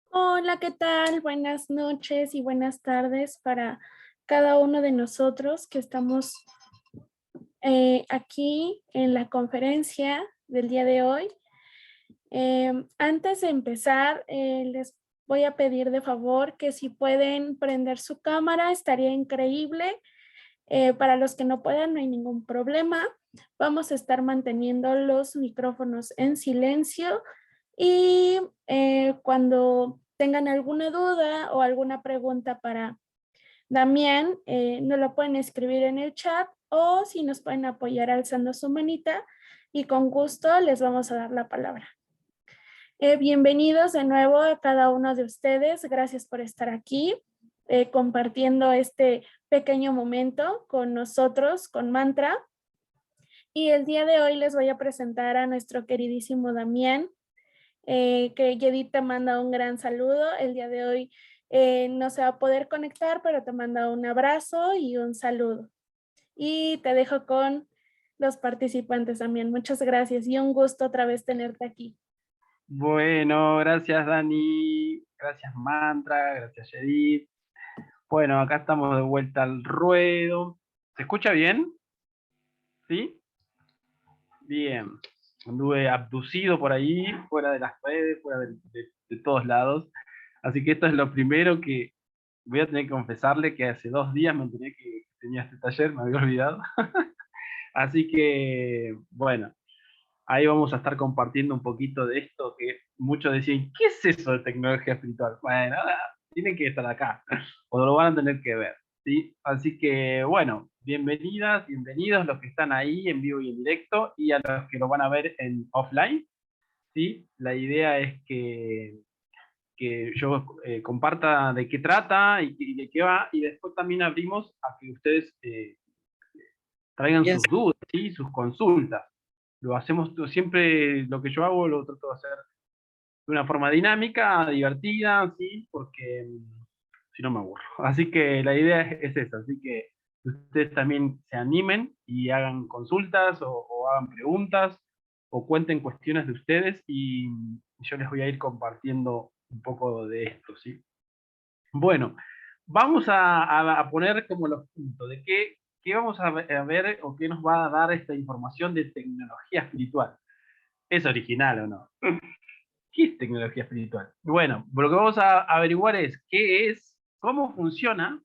Hola, ¿qué tal? Buenas noches y buenas tardes para cada uno de nosotros que estamos aquí en la conferencia del día de hoy. Antes de empezar, les voy a pedir de favor que si pueden prender su cámara, estaría increíble. Para los que no puedan, no hay ningún problema. Vamos a estar manteniendo los micrófonos en silencio y cuando tengan alguna duda o alguna pregunta para Damián, nos lo pueden escribir en el chat o si nos pueden apoyar alzando su manita y con gusto les vamos a dar la palabra. Bienvenidos de nuevo a cada uno de ustedes. Gracias por estar aquí compartiendo este pequeño momento con nosotros, con Mantra. Y el día de hoy les voy a presentar a nuestro queridísimo Damián, que Yedith te manda un gran saludo. El día de hoy no se va a poder conectar, pero te manda un abrazo y un saludo. Y te dejo con los participantes también. Muchas gracias y un gusto otra vez tenerte aquí. Bueno, gracias Dani, gracias Mantra, gracias Edith. Bueno, acá estamos de vuelta al ruedo. ¿Se escucha bien? ¿Sí? Bien. Anduve abducido por ahí, fuera de las redes, fuera de todos lados. Así que esto es lo primero que voy a tener que confesarle, que hace 2 días me enteré que tenía este taller, me había olvidado. Así que, bueno, ahí vamos a estar compartiendo un poquito de esto que muchos decían, ¿qué es eso de tecnología espiritual? Bueno, tienen que estar acá, o lo van a tener que ver, ¿sí? Así que, bueno, bienvenidas, bienvenidos los que están ahí en vivo y en directo, y a los que lo van a ver en offline, ¿sí? La idea es que yo comparta de qué trata y de qué va, y después también abrimos a que ustedes traigan Bien, sus dudas, ¿sí? Sus consultas. Lo hacemos siempre, lo que yo hago lo trato de hacer de una forma dinámica, divertida, ¿sí? Porque si no me aburro. Así que la idea es esa, así que ustedes también se animen y hagan consultas o hagan preguntas o cuenten cuestiones de ustedes y yo les voy a ir compartiendo un poco de esto, ¿sí? Bueno, vamos a poner como los puntos de qué vamos a ver o qué nos va a dar esta información de tecnología espiritual. ¿Es original o no? ¿Qué es tecnología espiritual? Bueno, lo que vamos a averiguar es qué es, cómo funciona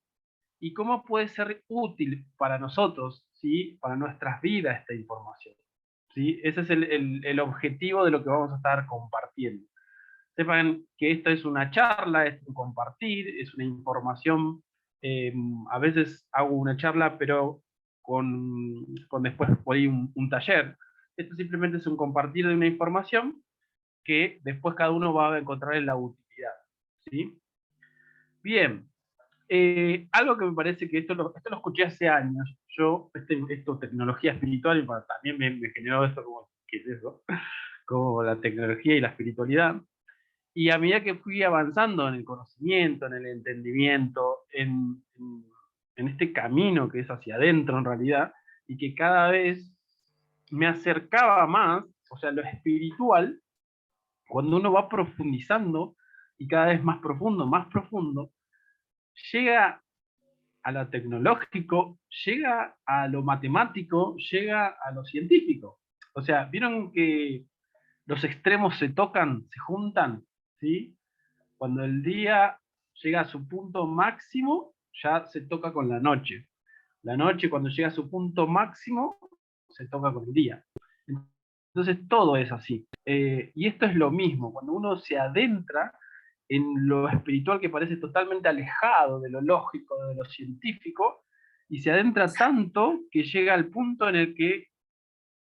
y cómo puede ser útil para nosotros, ¿sí? Para nuestras vidas esta información. ¿Sí? Ese es el objetivo de lo que vamos a estar compartiendo. Sepan que esto es una charla, es un compartir, es una información. eh, a veces hago una charla, pero con después por ahí un taller. Esto simplemente es un compartir de una información que después cada uno va a encontrar en la utilidad. ¿Sí? Bien, algo que me parece que esto lo escuché hace años. Yo, esto tecnología espiritual, y también me generó esto como, ¿qué es eso? Como la tecnología y la espiritualidad. Y a medida que fui avanzando en el conocimiento, en el entendimiento, en este camino que es hacia adentro en realidad, y que cada vez me acercaba más, o sea, lo espiritual, cuando uno va profundizando y cada vez más profundo, llega a lo tecnológico, llega a lo matemático, llega a lo científico. O sea, vieron que los extremos se tocan, se juntan, ¿sí? Cuando el día llega a su punto máximo, ya se toca con la noche. La noche, cuando llega a su punto máximo, se toca con el día. Entonces todo es así. Y esto es lo mismo, cuando uno se adentra en lo espiritual que parece totalmente alejado de lo lógico, de lo científico, y se adentra tanto que llega al punto en el que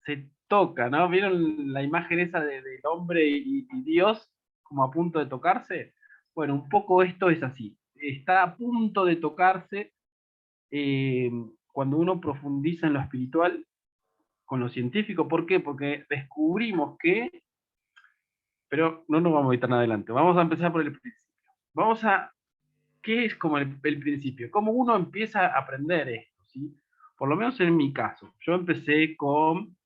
se toca, ¿no? ¿Vieron la imagen esa del hombre y Dios como a punto de tocarse? Bueno, un poco esto es así. Está a punto de tocarse eh, cuando uno profundiza en lo espiritual con lo científico. ¿Por qué? Porque descubrimos que, pero no nos vamos a ir tan adelante, vamos a empezar por el principio. Vamos a, ¿qué es como el principio? ¿Cómo uno empieza a aprender esto? ¿Sí? Por lo menos en mi caso, yo empecé con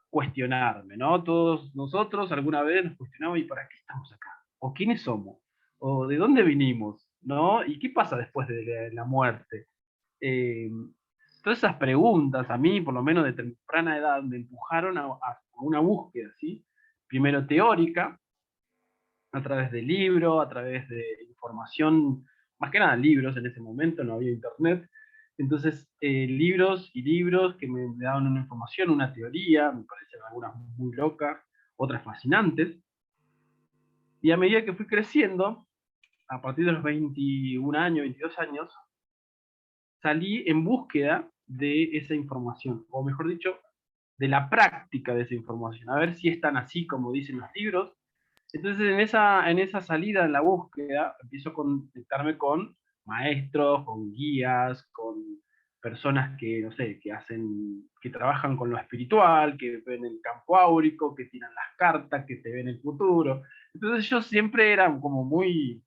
cuestionarme, ¿no? Todos nosotros alguna vez nos cuestionamos, ¿y para qué estamos acá? ¿O quiénes somos? ¿O de dónde vinimos? ¿No? ¿Y qué pasa después de la muerte? Eh, Todas esas preguntas a mí, por lo menos de temprana edad, me empujaron a una búsqueda, ¿sí? Primero teórica, a través de libros, a través de información, más que nada libros en ese momento, no había internet. Entonces, libros y libros que me daban una información, una teoría, me parecían algunas muy locas, otras fascinantes. Y a medida que fui creciendo, a partir de los 21 años, 22 años, salí en búsqueda de esa información, o mejor dicho, de la práctica de esa información, a ver si es tan así como dicen los libros. Entonces, en esa salida, en la búsqueda, empiezo a conectarme con maestros, con guías, con personas que, no sé, que trabajan con lo espiritual, que ven el campo áurico, que tiran las cartas, que te ven el futuro. Entonces yo siempre era como muy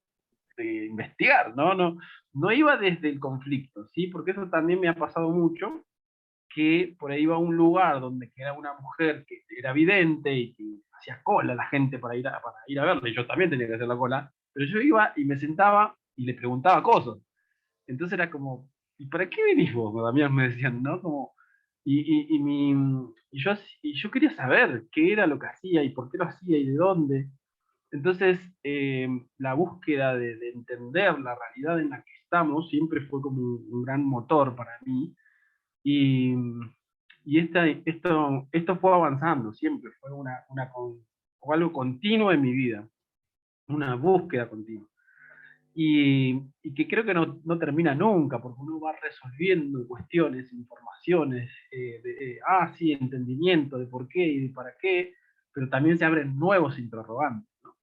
de investigar, ¿no? No iba desde el conflicto, ¿sí? Porque eso también me ha pasado mucho, que por ahí iba a un lugar donde era una mujer que era vidente y que hacía cola a la gente para ir a verle, y yo también tenía que hacer la cola, pero yo iba y me sentaba y le preguntaba cosas. Entonces era como, ¿y para qué venís vos? Damián, me decían, ¿no? Como, y, y, mi, y yo quería saber qué era lo que hacía y por qué lo hacía y de dónde. Entonces, la búsqueda de entender la realidad en la que estamos siempre fue como un gran motor para mí. Y, esto fue avanzando siempre, fue o algo continuo en mi vida, una búsqueda continua. Y que creo que no termina nunca, porque uno va resolviendo cuestiones, informaciones, sí, entendimiento de por qué y de para qué, pero también se abren nuevos interrogantes, ¿no?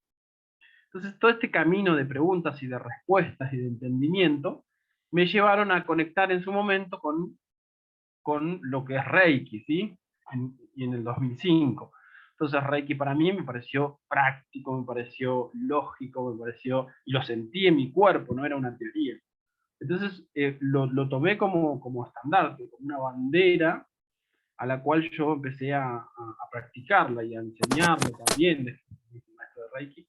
Entonces, todo este camino de preguntas y de respuestas y de entendimiento me llevaron a conectar en su momento con lo que es Reiki, ¿sí? Y en el 2005. Entonces Reiki para mí me pareció práctico, me pareció lógico, me pareció, y lo sentí en mi cuerpo, no era una teoría. Entonces lo tomé como estandarte, como una bandera a la cual yo empecé a practicarla y a enseñarla también, después maestro de Reiki.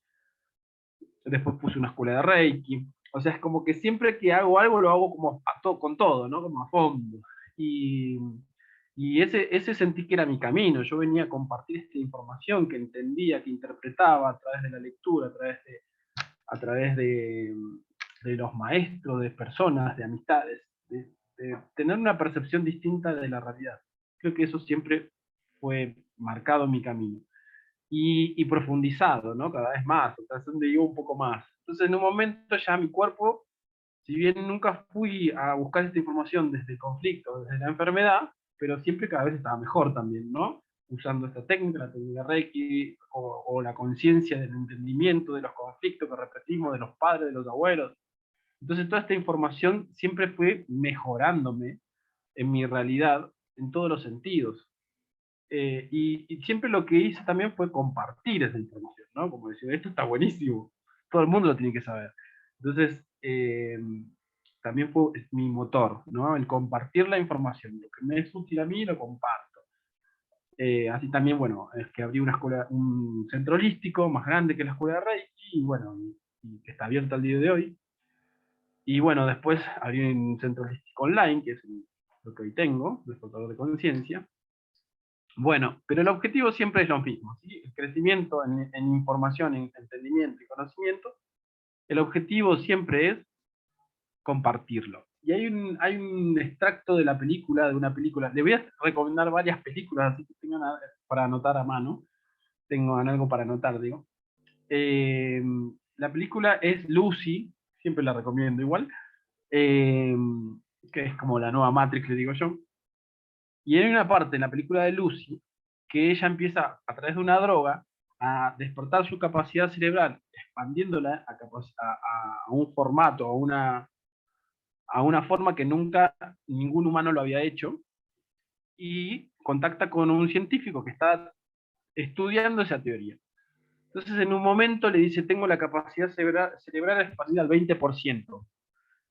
Después puse una escuela de Reiki. O sea, es como que siempre que hago algo lo hago como con todo, ¿no? Como a fondo. Y, y ese sentí que era mi camino. Yo venía a compartir esta información que entendía, que interpretaba a través de la lectura, a través de los maestros, de personas, de amistades, de tener una percepción distinta de la realidad. Creo que eso siempre fue marcado en mi camino y profundizado, ¿no? Cada vez más, tratando de ir un poco más. Entonces, en un momento ya mi cuerpo, si bien nunca fui a buscar esta información desde el conflicto, desde la enfermedad, pero siempre cada vez estaba mejor también, ¿no? Usando esta técnica, la técnica Reiki, o la conciencia del entendimiento de los conflictos que repetimos de los padres, de los abuelos. Entonces, toda esta información siempre fue mejorándome en mi realidad en todos los sentidos. Y siempre lo que hice también fue compartir esa información, ¿no? Como decir, esto está buenísimo, todo el mundo lo tiene que saber. Entonces, también fue mi motor, ¿no? El compartir la información, lo que me es útil a mí lo comparto. Así también, bueno, es que abrí una escuela, un centro holístico más grande que la escuela de Reiki, y bueno, y que está abierto al día de hoy. Y bueno, después abrí un centro holístico online, que es lo que hoy tengo, despertador de conciencia. Bueno, pero el objetivo siempre es lo mismo, ¿sí? El crecimiento en información, en entendimiento y conocimiento. El objetivo siempre es compartirlo. Y hay un extracto de la película, de una película. Le voy a recomendar varias películas, así que tengan para anotar a mano. Tengan algo para anotar, digo. Eh, la película es Lucy, siempre la recomiendo igual, eh, que es como la nueva Matrix, le digo yo. Y hay una parte en la película de Lucy que ella empieza a través de una droga a despertar su capacidad cerebral, expandiéndola a un formato, a una forma que nunca ningún humano lo había hecho, y contacta con un científico que está estudiando esa teoría. Entonces en un momento le dice, tengo la capacidad cerebral expandida al 20%.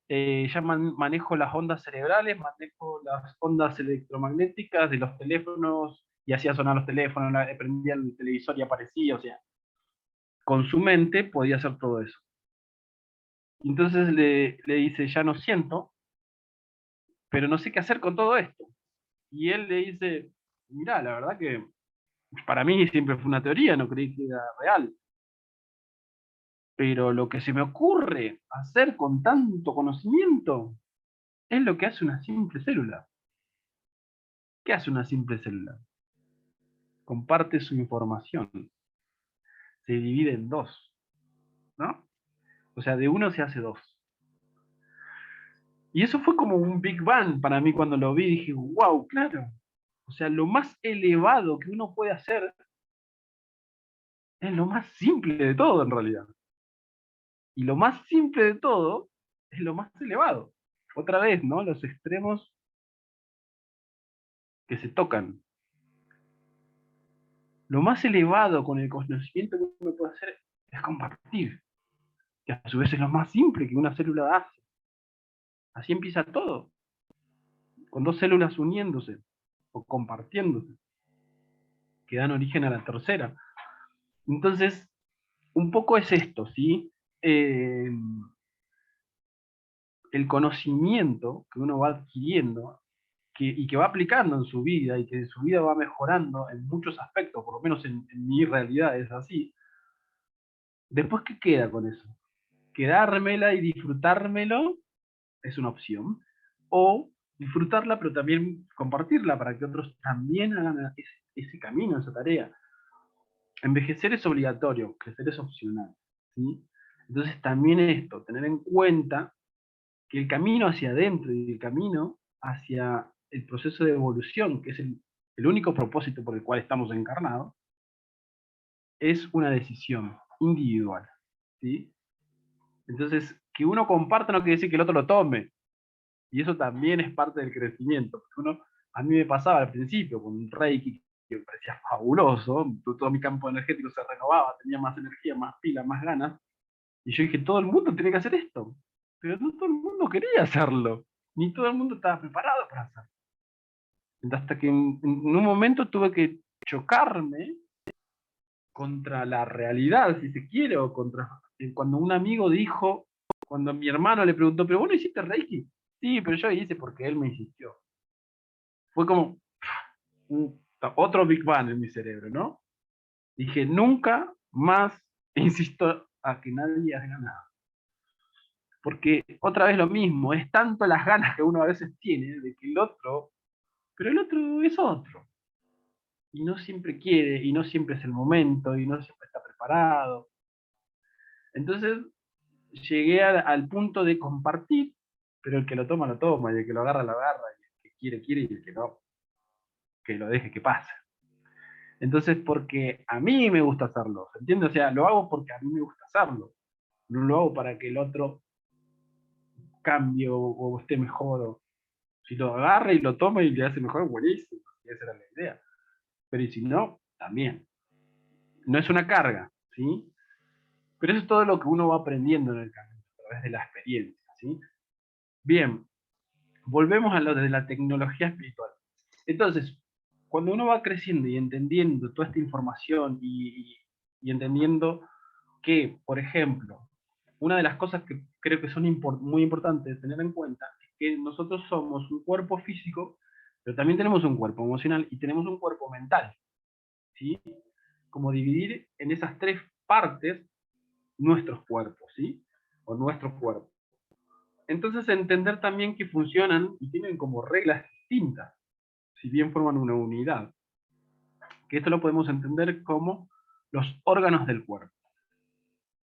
Ya manejo las ondas cerebrales, manejo las ondas electromagnéticas de los teléfonos, y hacía sonar los teléfonos, prendía el televisor y aparecía, o sea, con su mente podía hacer todo eso. Y entonces le dice, ya no siento, pero no sé qué hacer con todo esto. Y él le dice, mirá, la verdad que para mí siempre fue una teoría, no creí que era real. Pero lo que se me ocurre hacer con tanto conocimiento es lo que hace una simple célula. ¿Qué hace una simple célula? Comparte su información, se divide en dos, ¿no? O sea, de uno se hace dos. Y eso fue como un Big Bang para mí cuando lo vi. Dije, wow, claro. O sea, lo más elevado que uno puede hacer es lo más simple de todo en realidad. Y lo más simple de todo es lo más elevado. Otra vez, ¿no? Los extremos que se tocan. Lo más elevado con el conocimiento que uno puede hacer es compartir, que a su vez es lo más simple que una célula hace. Así empieza todo, con dos células uniéndose o compartiéndose, que dan origen a la tercera. Entonces, un poco es esto, ¿sí? Eh, el conocimiento que uno va adquiriendo y que va aplicando en su vida y que su vida va mejorando en muchos aspectos, por lo menos en mi realidad es así. Después, ¿qué queda con eso? Quedármela y disfrutármelo es una opción. O disfrutarla, pero también compartirla para que otros también hagan ese camino, esa tarea. Envejecer es obligatorio, crecer es opcional. ¿Sí? Entonces también esto, tener en cuenta que el camino hacia adentro y el camino hacia el proceso de evolución, que es el único propósito por el cual estamos encarnados, es una decisión individual. ¿Sí? Entonces, que uno comparta no quiere decir que el otro lo tome. Y eso también es parte del crecimiento. A mí me pasaba al principio con un Reiki que me parecía fabuloso, todo mi campo energético se renovaba, tenía más energía, más pila, más ganas. Y yo dije, todo el mundo tiene que hacer esto. Pero no todo el mundo quería hacerlo, ni todo el mundo estaba preparado para hacerlo. Hasta que en un momento tuve que chocarme contra la realidad, si se quiere, o contra cuando un amigo dijo, cuando mi hermano le preguntó, ¿pero vos no hiciste Reiki? Sí, pero yo hice porque él me insistió. Fue como otro Big Bang en mi cerebro, ¿no? Dije, nunca más insisto a que nadie haga nada. Porque otra vez lo mismo, es tanto las ganas que uno a veces tiene de que el otro, pero el otro es otro. Y no siempre quiere, y no siempre es el momento, y no siempre está preparado. Entonces llegué al punto de compartir, pero el que lo toma, y el que lo agarra, y el que quiere, quiere, y el que no, que lo deje que pase. Entonces, porque a mí me gusta hacerlo, ¿se entiende? O sea, lo hago porque a mí me gusta hacerlo. No lo hago para que el otro cambie o esté mejor. Si lo agarra y lo toma y le hace mejor, buenísimo. Esa era la idea. Pero y si no, también. No es una carga, ¿sí? Pero eso es todo lo que uno va aprendiendo en el camino, a través de la experiencia, ¿sí? Bien, volvemos a lo de la tecnología espiritual. Entonces, cuando uno va creciendo y entendiendo toda esta información y entendiendo que, por ejemplo, una de las cosas que creo que son muy importantes de tener en cuenta es que nosotros somos un cuerpo físico, pero también tenemos un cuerpo emocional y tenemos un cuerpo mental, ¿sí? Como dividir en esas tres partes nuestros cuerpos, ¿sí? O nuestro cuerpo. Entonces entender también que funcionan y tienen como reglas distintas, si bien forman una unidad. Que esto lo podemos entender como los órganos del cuerpo.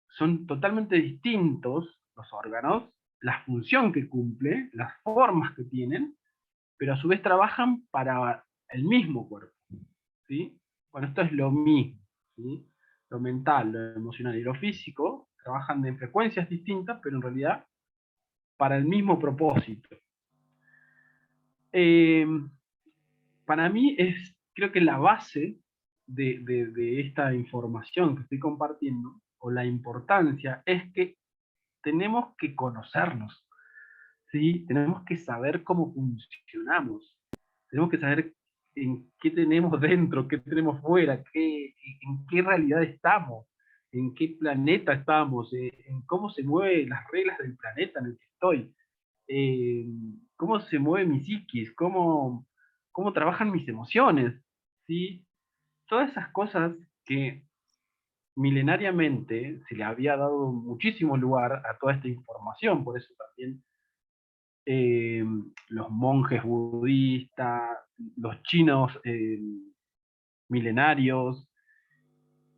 Son totalmente distintos los órganos, la función que cumple, las formas que tienen, pero a su vez trabajan para el mismo cuerpo. ¿Sí? Bueno, esto es lo mismo. ¿Sí? Lo mental, lo emocional y lo físico trabajan en frecuencias distintas, pero en realidad para el mismo propósito. Eh, para mí es, creo que la base de esta información que estoy compartiendo, o la importancia, es que tenemos que conocernos, ¿sí? Tenemos que saber cómo funcionamos, tenemos que saber en qué tenemos dentro, qué tenemos fuera, en qué realidad estamos. en qué planeta estamos, en cómo se mueven las reglas del planeta en el que estoy, eh, cómo se mueve mi psiquis, cómo trabajan mis emociones, ¿sí? Todas esas cosas que milenariamente se le había dado muchísimo lugar a toda esta información, por eso también eh, los monjes budistas, los chinos milenarios,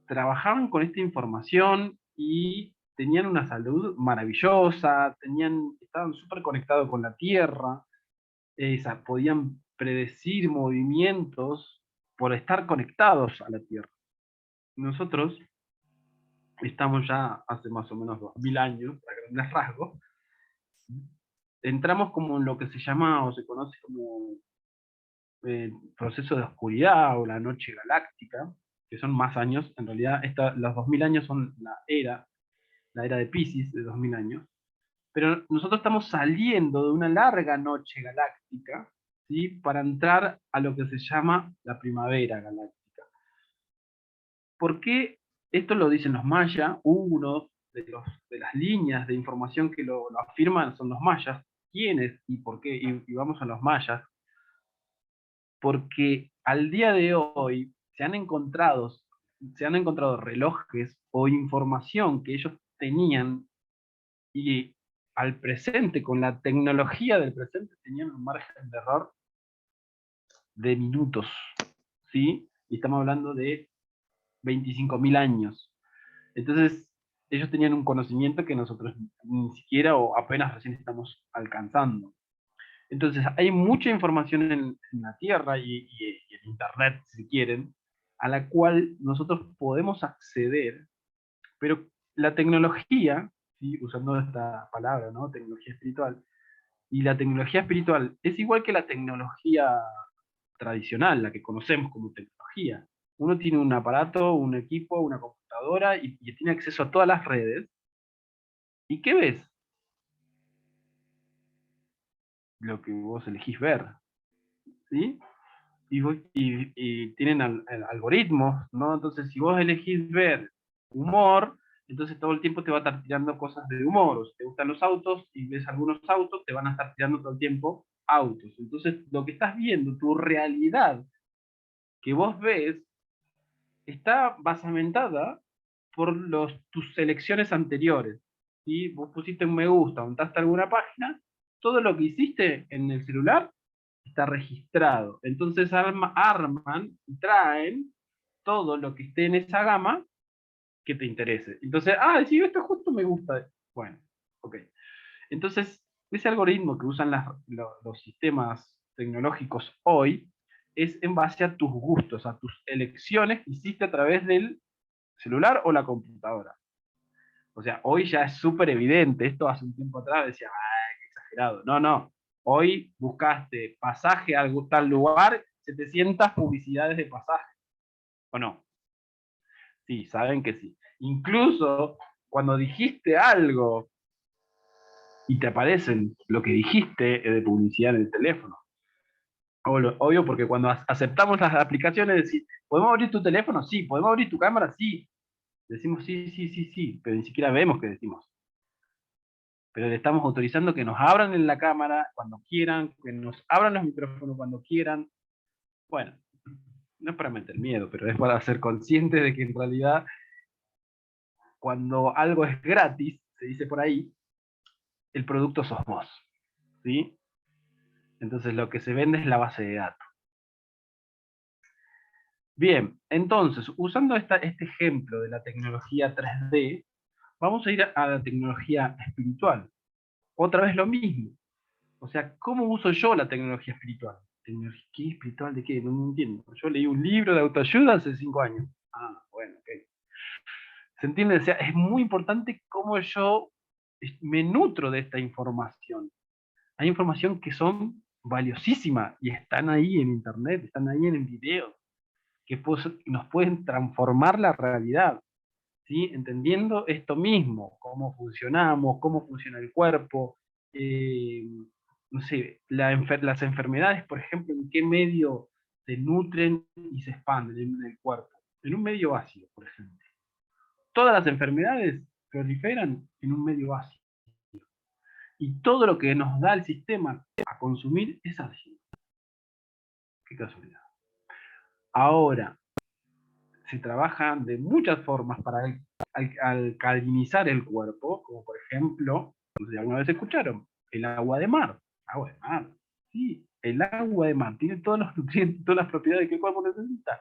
trabajaban con esta información y tenían una salud maravillosa, estaban súper conectados con la tierra, podían predecir movimientos por estar conectados a la tierra. Nosotros estamos ya hace más o menos 2000 años, a grandes rasgos, entramos como en lo que se llama o se conoce como el proceso de oscuridad o la noche galáctica, que son más años, en realidad los 2000 años son la era de Pisces de 2000 años, pero nosotros estamos saliendo de una larga noche galáctica, ¿sí? Para entrar a lo que se llama la primavera galáctica. ¿Por qué esto lo dicen los mayas? Uno de las líneas de información que lo afirman son los mayas. ¿Quiénes y por qué? Y vamos a los mayas. Porque al día de hoy se han encontrado relojes o información que ellos tenían y al presente, con la tecnología del presente, tenían un margen de error de minutos, ¿sí? Y estamos hablando de 25.000 años. Entonces, ellos tenían un conocimiento que nosotros ni siquiera o apenas recién estamos alcanzando. Entonces, hay mucha información en la Tierra y en Internet, si quieren, a la cual nosotros podemos acceder, pero la tecnología, ¿sí? Usando esta palabra, ¿no? Tecnología espiritual, y la tecnología espiritual es igual que la tecnología tradicional, la que conocemos como tecnología. Uno tiene un aparato, un equipo, una computadora y tiene acceso a todas las redes. ¿Y qué ves? Lo que vos elegís ver, ¿sí? Y tienen algoritmos, ¿no? Entonces, si vos elegís ver humor, entonces todo el tiempo te va a estar tirando cosas de humor. O si te gustan los autos y ves algunos autos, te van a estar tirando todo el tiempo autos. Entonces, lo que estás viendo, tu realidad que vos ves, está basamentada por tus selecciones anteriores. ¿Sí? Vos pusiste un me gusta, montaste alguna página, todo lo que hiciste en el celular está registrado. Entonces arman y traen todo lo que esté en esa gama que te interese. Entonces, sí, esto justo me gusta. Bueno, ok. Entonces, ese algoritmo que usan los sistemas tecnológicos hoy es en base a tus gustos, a tus elecciones que hiciste a través del celular o la computadora. O sea, hoy ya es súper evidente. Esto hace un tiempo atrás decía, qué exagerado. No, no. Hoy buscaste pasaje a algún tal lugar, 700 publicidades de pasaje. ¿O no? Sí, saben que sí. Incluso cuando dijiste algo y te aparecen lo que dijiste de publicidad en el teléfono. Obvio, porque cuando aceptamos las aplicaciones, decís, ¿podemos abrir tu teléfono? Sí. ¿Podemos abrir tu cámara? Sí. Decimos sí, sí, sí, sí, pero ni siquiera vemos que decimos. Pero le estamos autorizando que nos abran en la cámara cuando quieran, que nos abran los micrófonos cuando quieran. Bueno, no es para meter miedo, pero es para ser consciente de que en realidad cuando algo es gratis, se dice por ahí, el producto sos vos, ¿sí? Entonces lo que se vende es la base de datos. Bien, entonces, usando este ejemplo de la tecnología 3D, vamos a ir a la tecnología espiritual. Otra vez lo mismo. O sea, ¿cómo uso yo la tecnología espiritual? ¿Tecnología espiritual de qué? No entiendo. Yo leí un libro de autoayuda hace 5 años. Bueno, ok. ¿Se entiende? O sea, es muy importante cómo yo me nutro de esta información. Hay información que son valiosísimas y están ahí en internet, están ahí en videos, que nos pueden transformar la realidad, ¿sí? Entendiendo esto mismo, cómo funcionamos, cómo funciona el cuerpo, eh, no sé, las enfermedades, por ejemplo, en qué medio se nutren y se expanden en el cuerpo. En un medio ácido, por ejemplo. todas las enfermedades proliferan en un medio ácido. Y todo lo que nos da el sistema a consumir es ácido. Qué casualidad. Ahora, se trabajan de muchas formas para alcalinizar el cuerpo, como por ejemplo, no sé si alguna vez escucharon, el agua de mar. Agua de mar. Sí, el agua de mar tiene todos los nutrientes, todas las propiedades que el cuerpo necesita.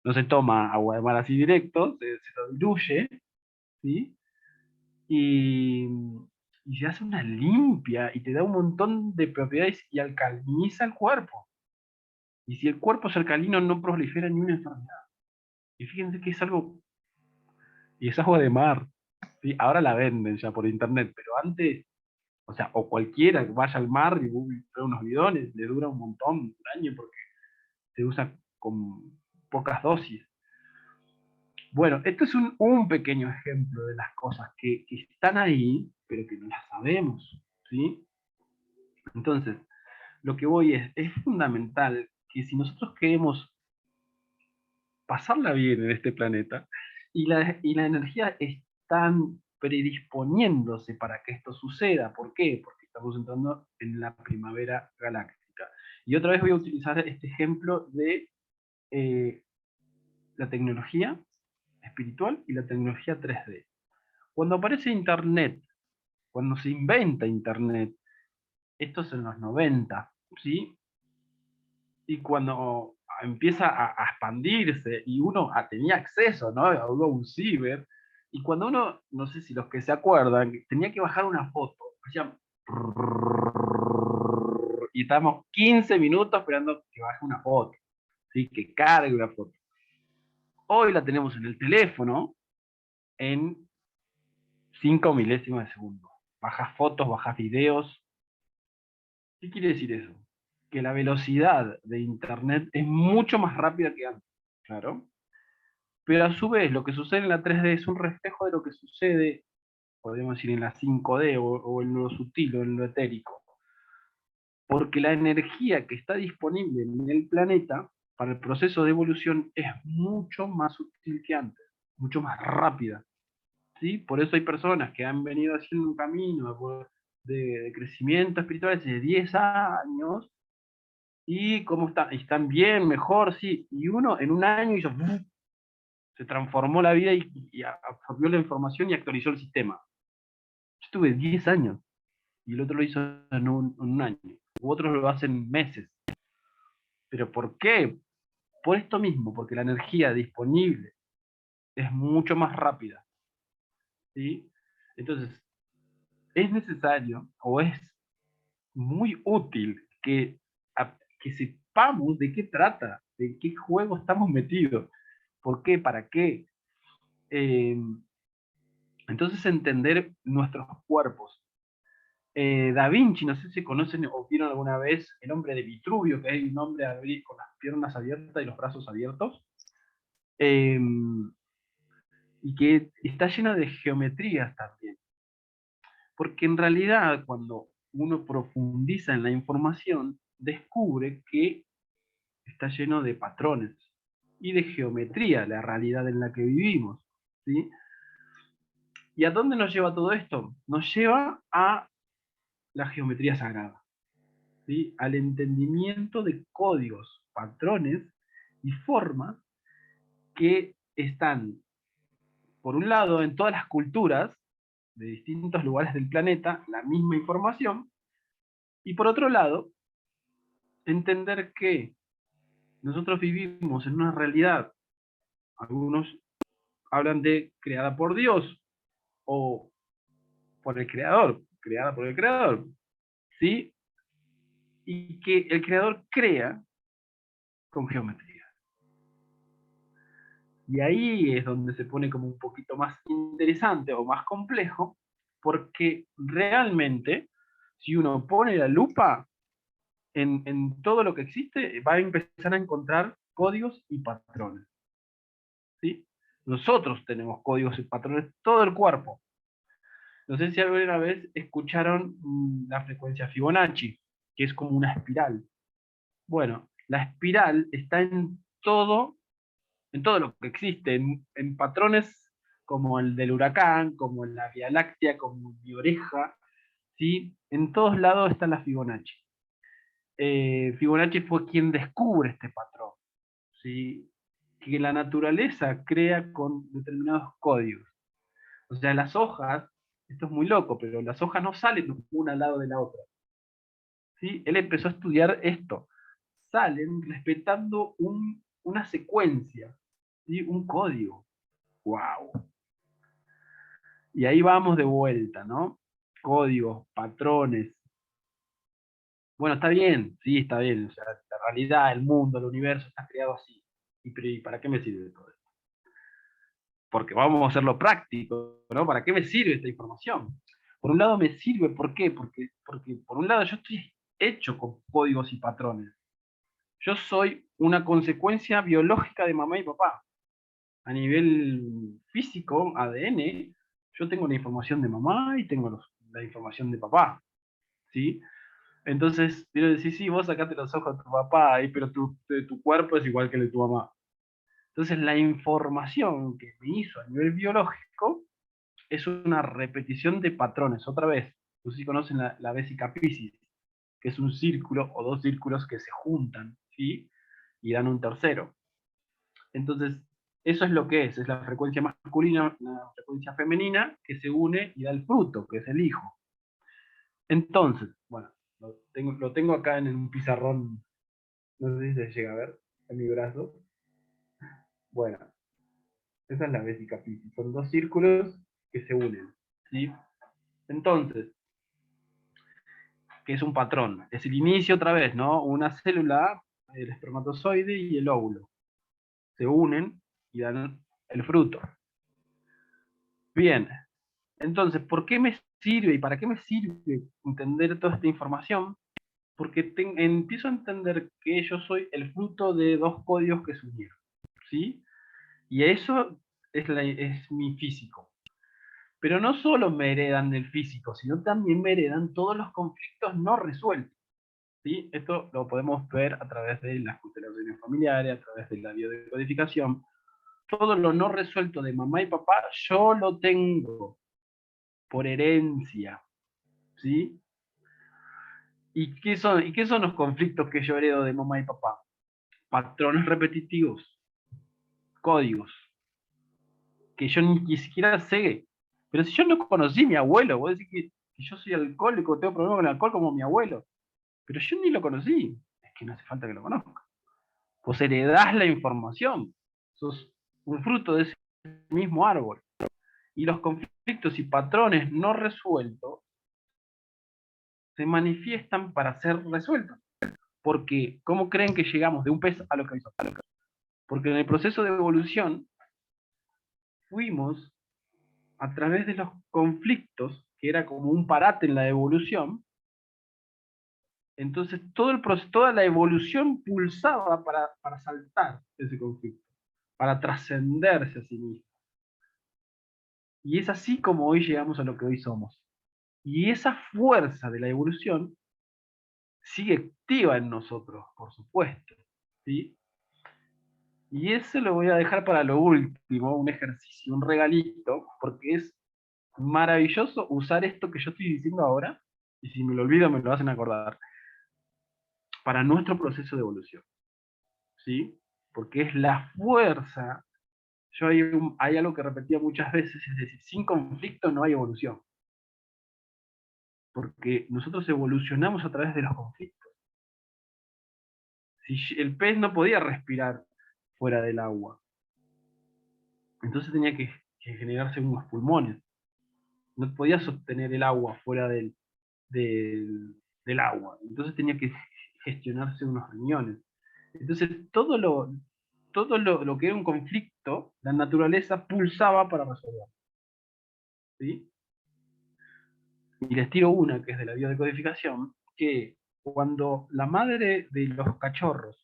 No se toma agua de mar así directo, se lo diluye, ¿sí? Y, y se hace una limpia y te da un montón de propiedades y alcaliniza el cuerpo. Y si el cuerpo es alcalino, no prolifera ni una enfermedad. Y fíjense que es algo, y es agua de mar. ¿Sí? Ahora la venden ya por internet, pero antes, o sea, o cualquiera que vaya al mar y busque unos bidones, le dura un montón, un año, porque se usa con pocas dosis. Bueno, esto es un pequeño ejemplo de las cosas que están ahí, pero que no las sabemos, ¿sí? Entonces, lo que voy es fundamental que si nosotros queremos pasarla bien en este planeta, y la energía están predisponiéndose para que esto suceda. ¿Por qué? Porque estamos entrando en la primavera galáctica. Y otra vez voy a utilizar este ejemplo de eh, la tecnología espiritual y la tecnología 3D. Cuando aparece Internet, cuando se inventa Internet, esto es en los 90, ¿sí? Y cuando empieza a expandirse y uno tenía acceso, ¿no? A un ciber, y cuando uno, no sé si los que se acuerdan, tenía que bajar una foto, hacían y estábamos 15 minutos esperando que baje una foto, ¿sí? Que cargue una foto. Hoy la tenemos en el teléfono en 5 milésimas de segundo. Bajas fotos, bajas videos. ¿Qué quiere decir eso? Que la velocidad de Internet es mucho más rápida que antes, claro. Pero a su vez, lo que sucede en la 3D es un reflejo de lo que sucede, podemos decir, en la 5D o en lo sutil o en lo etérico. Porque la energía que está disponible en el planeta para el proceso de evolución es mucho más sutil que antes, mucho más rápida. ¿Sí? Por eso hay personas que han venido haciendo un camino de crecimiento espiritual hace 10 años y cómo están bien, mejor, sí. Y uno en un año hizo, se transformó la vida y absorbió la información y actualizó el sistema. Yo tuve 10 años y el otro lo hizo en un año. U otros lo hacen en meses. ¿Pero por qué? Por esto mismo, porque la energía disponible es mucho más rápida. ¿Sí? Entonces, es necesario o es muy útil que sepamos de qué trata, de qué juego estamos metidos, por qué, para qué. Eh, entonces, entender nuestros cuerpos. Da Vinci, no sé si conocen o vieron alguna vez el hombre de Vitruvio, que es un hombre con las piernas abiertas y los brazos abiertos, eh, y que está lleno de geometrías también. Porque en realidad, cuando uno profundiza en la información, descubre que está lleno de patrones y de geometría, la realidad en la que vivimos. ¿Sí? ¿Y a dónde nos lleva todo esto? Nos lleva a la geometría sagrada. ¿Sí? Al entendimiento de códigos, patrones y formas que están, por un lado, en todas las culturas de distintos lugares del planeta, la misma información, y por otro lado, entender que nosotros vivimos en una realidad, algunos hablan de creada por Dios o por el creador, creada por el creador, ¿sí? Y que el creador crea con geometría. Y ahí es donde se pone como un poquito más interesante o más complejo, porque realmente, si uno pone la lupa en todo lo que existe, va a empezar a encontrar códigos y patrones. ¿Sí? Nosotros tenemos códigos y patrones todo el cuerpo. No sé si alguna vez escucharon la frecuencia Fibonacci, que es como una espiral. Bueno, la espiral está en todo lo que existe, en patrones como el del huracán, como la Vía Láctea, como mi oreja, ¿sí? En todos lados está la Fibonacci. Fibonacci fue quien descubre este patrón, ¿sí? Que la naturaleza crea con determinados códigos. O sea, las hojas, esto es muy loco, pero las hojas no salen una al lado de la otra, ¿sí? Él empezó a estudiar esto. Salen respetando una secuencia, ¿sí? Un código. ¡Wow! Y ahí vamos de vuelta, ¿no? Códigos, patrones. Bueno, está bien, sí, está bien. O sea, la realidad, el mundo, el universo está creado así. ¿Y para qué me sirve todo esto? Porque vamos a hacerlo práctico, ¿no? ¿Para qué me sirve esta información? Por un lado me sirve, ¿por qué? Porque por un lado yo estoy hecho con códigos y patrones. Yo soy una consecuencia biológica de mamá y papá. A nivel físico, ADN, yo tengo la información de mamá y tengo la información de papá, ¿sí? Entonces, quiero decir, sí, vos sacaste los ojos a tu papá, pero tu cuerpo es igual que el de tu mamá. Entonces, la información que me hizo a nivel biológico es una repetición de patrones. Otra vez, no sé si conocen la vésica Piscis, que es un círculo o dos círculos que se juntan, ¿sí? Y dan un tercero. Entonces, eso es lo que es la frecuencia masculina, la frecuencia femenina, que se une y da el fruto, que es el hijo. Entonces, bueno, lo tengo acá en un pizarrón, no sé si se llega a ver, en mi brazo. Bueno, esa es la vésica Piscis, son dos círculos que se unen, ¿sí? Entonces, ¿qué es un patrón? Es el inicio otra vez, ¿no? Una célula, el espermatozoide y el óvulo, se unen y dan el fruto. Bien, entonces, ¿por qué me sirve y para qué me sirve entender toda esta información? Porque empiezo a entender que yo soy el fruto de dos códigos que se unieron, ¿sí? Y eso es mi físico. Pero no solo me heredan el físico, sino también me heredan todos los conflictos no resueltos, ¿sí? Esto lo podemos ver a través de las constelaciones familiares, a través de la biodecodificación. Todo lo no resuelto de mamá y papá, yo lo tengo por herencia, ¿sí? ¿Y qué son los conflictos que yo heredo de mamá y papá? Patrones repetitivos, códigos, que yo ni siquiera sé. Pero si yo no conocí a mi abuelo, vos decís que yo soy alcohólico, tengo problemas con el alcohol como mi abuelo. Pero yo ni lo conocí. Es que no hace falta que lo conozca. Vos heredás la información. Sos un fruto de ese mismo árbol. Y los conflictos y patrones no resueltos se manifiestan para ser resueltos. Porque, ¿cómo creen que llegamos de un pez a lo que hizo? Porque en el proceso de evolución fuimos a través de los conflictos, que era como un parate en la evolución. Entonces toda la evolución pulsaba para saltar ese conflicto, para trascenderse a sí mismo. Y es así como hoy llegamos a lo que hoy somos. Y esa fuerza de la evolución sigue activa en nosotros, por supuesto, ¿sí? Y eso lo voy a dejar para lo último, un ejercicio, un regalito, porque es maravilloso usar esto que yo estoy diciendo ahora, y si me lo olvido me lo hacen acordar, para nuestro proceso de evolución, ¿sí? Porque es la fuerza. Yo hay algo que repetía muchas veces, es decir, sin conflicto no hay evolución, porque nosotros evolucionamos a través de los conflictos. Si el pez no podía respirar fuera del agua, entonces tenía que generarse unos pulmones, no podía sostener el agua fuera del agua, entonces tenía que gestionarse unos riñones. Entonces todo lo que era un conflicto, la naturaleza pulsaba para resolver, ¿sí? Y les tiro una, que es de la biodecodificación, que cuando la madre de los cachorros,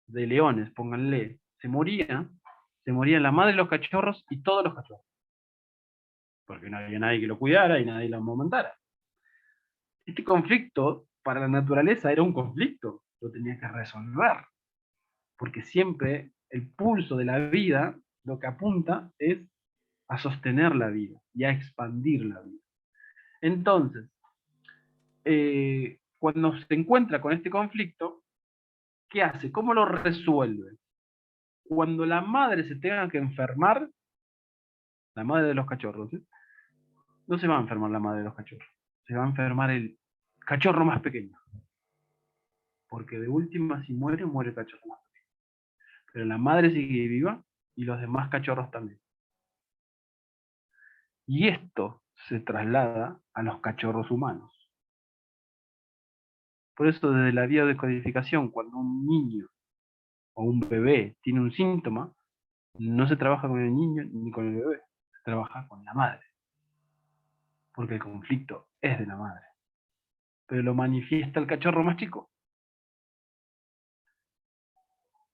de leones, pónganle, se moría la madre de los cachorros y todos los cachorros, porque no había nadie que lo cuidara y nadie lo amamantara. Este conflicto para la naturaleza era un conflicto, lo tenía que resolver, porque siempre el pulso de la vida lo que apunta es a sostener la vida y a expandir la vida. Entonces, cuando se encuentra con este conflicto, ¿qué hace? ¿Cómo lo resuelve? Cuando la madre se tenga que enfermar, la madre de los cachorros, ¿sí? No se va a enfermar la madre de los cachorros, se va a enfermar el cachorro más pequeño. Porque de última, si muere, muere el cachorro más pequeño. Pero la madre sigue viva y los demás cachorros también. Y esto se traslada a los cachorros humanos. Por eso desde la biodecodificación, cuando un niño o un bebé tiene un síntoma, no se trabaja con el niño ni con el bebé, se trabaja con la madre. Porque el conflicto es de la madre. Pero lo manifiesta el cachorro más chico.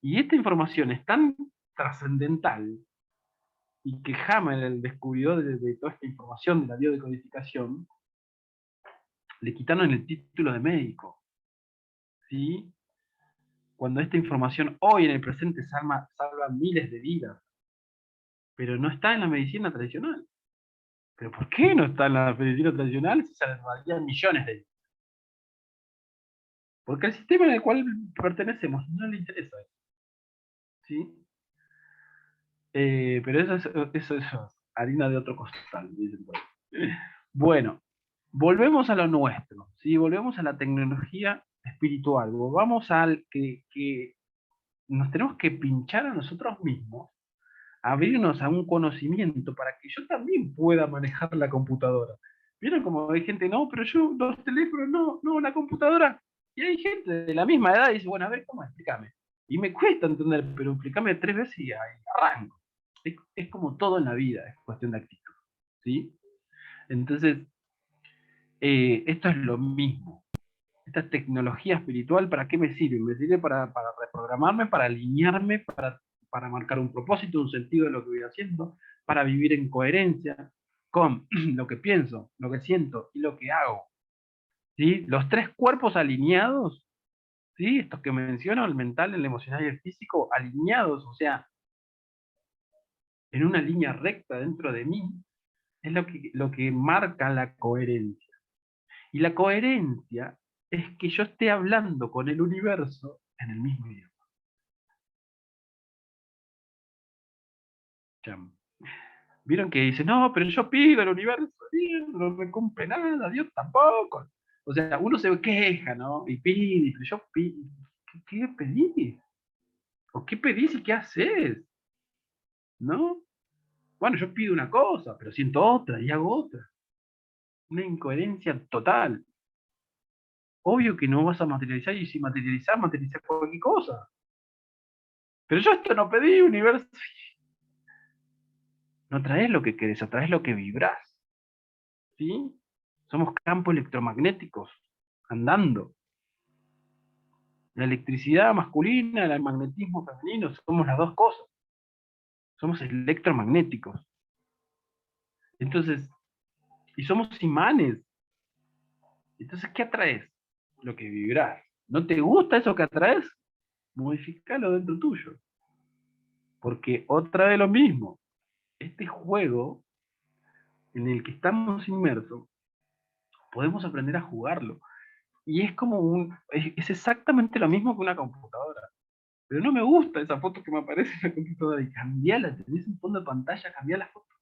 Y esta información es tan trascendental y que Hammer, el descubridor de toda esta información de la biodecodificación, le quitaron el título de médico. ¿Sí? Cuando esta información hoy en el presente salva miles de vidas, pero no está en la medicina tradicional. ¿Pero por qué no está en la medicina tradicional si salvarían millones de vidas? Porque al sistema en el cual pertenecemos no le interesa eso. ¿Sí? Pero eso es harina de otro costal, dicen por ahí. Bueno, volvemos a lo nuestro, ¿sí? Volvemos a la tecnología espiritual, volvamos al que nos tenemos que pinchar a nosotros mismos, abrirnos a un conocimiento para que yo también pueda manejar la computadora. ¿Vieron como hay gente, no, pero yo los teléfonos, no, la computadora? Y hay gente de la misma edad y dice, bueno, a ver, ¿cómo? Explícame. Y me cuesta entender, pero explícame 3 veces y ahí arranco. Es como todo en la vida, es cuestión de actitud, ¿sí? Entonces, esto es lo mismo. Esta tecnología espiritual, ¿para qué me sirve? Me sirve para reprogramarme, para alinearme, para marcar un propósito, un sentido de lo que voy haciendo, para vivir en coherencia con lo que pienso, lo que siento y lo que hago. ¿Sí? Los 3 cuerpos alineados, ¿sí? Estos que menciono, el mental, el emocional y el físico, alineados, o sea, en una línea recta dentro de mí, es lo que marca la coherencia. Y la coherencia es que yo esté hablando con el universo en el mismo idioma. Cham. Vieron que dice, no, pero yo pido al universo, no me cumple nada, Dios tampoco. O sea, uno se queja, ¿no? Y pide, pero yo pido. ¿Qué pedís? ¿O qué pedís y qué haces? ¿No? Bueno, yo pido una cosa, pero siento otra y hago otra. Una incoherencia total. Obvio que no vas a materializar y si materializás cualquier cosa. Pero yo esto no pedí, universo. No traes lo que querés, atraes lo que vibrás. ¿Sí? Somos campos electromagnéticos, andando. La electricidad masculina, el magnetismo femenino, somos las dos cosas. Somos electromagnéticos. Entonces, y somos imanes. Entonces, ¿qué atraes? Lo que vibrás. ¿No te gusta eso que atraes? Modificalo dentro tuyo. Porque otra vez lo mismo. Este juego en el que estamos inmersos, podemos aprender a jugarlo. Y es como es exactamente lo mismo que una computadora. Pero no me gusta esa foto que me aparece en la computadora y cambiala, tenés un fondo de pantalla, cambiá la foto.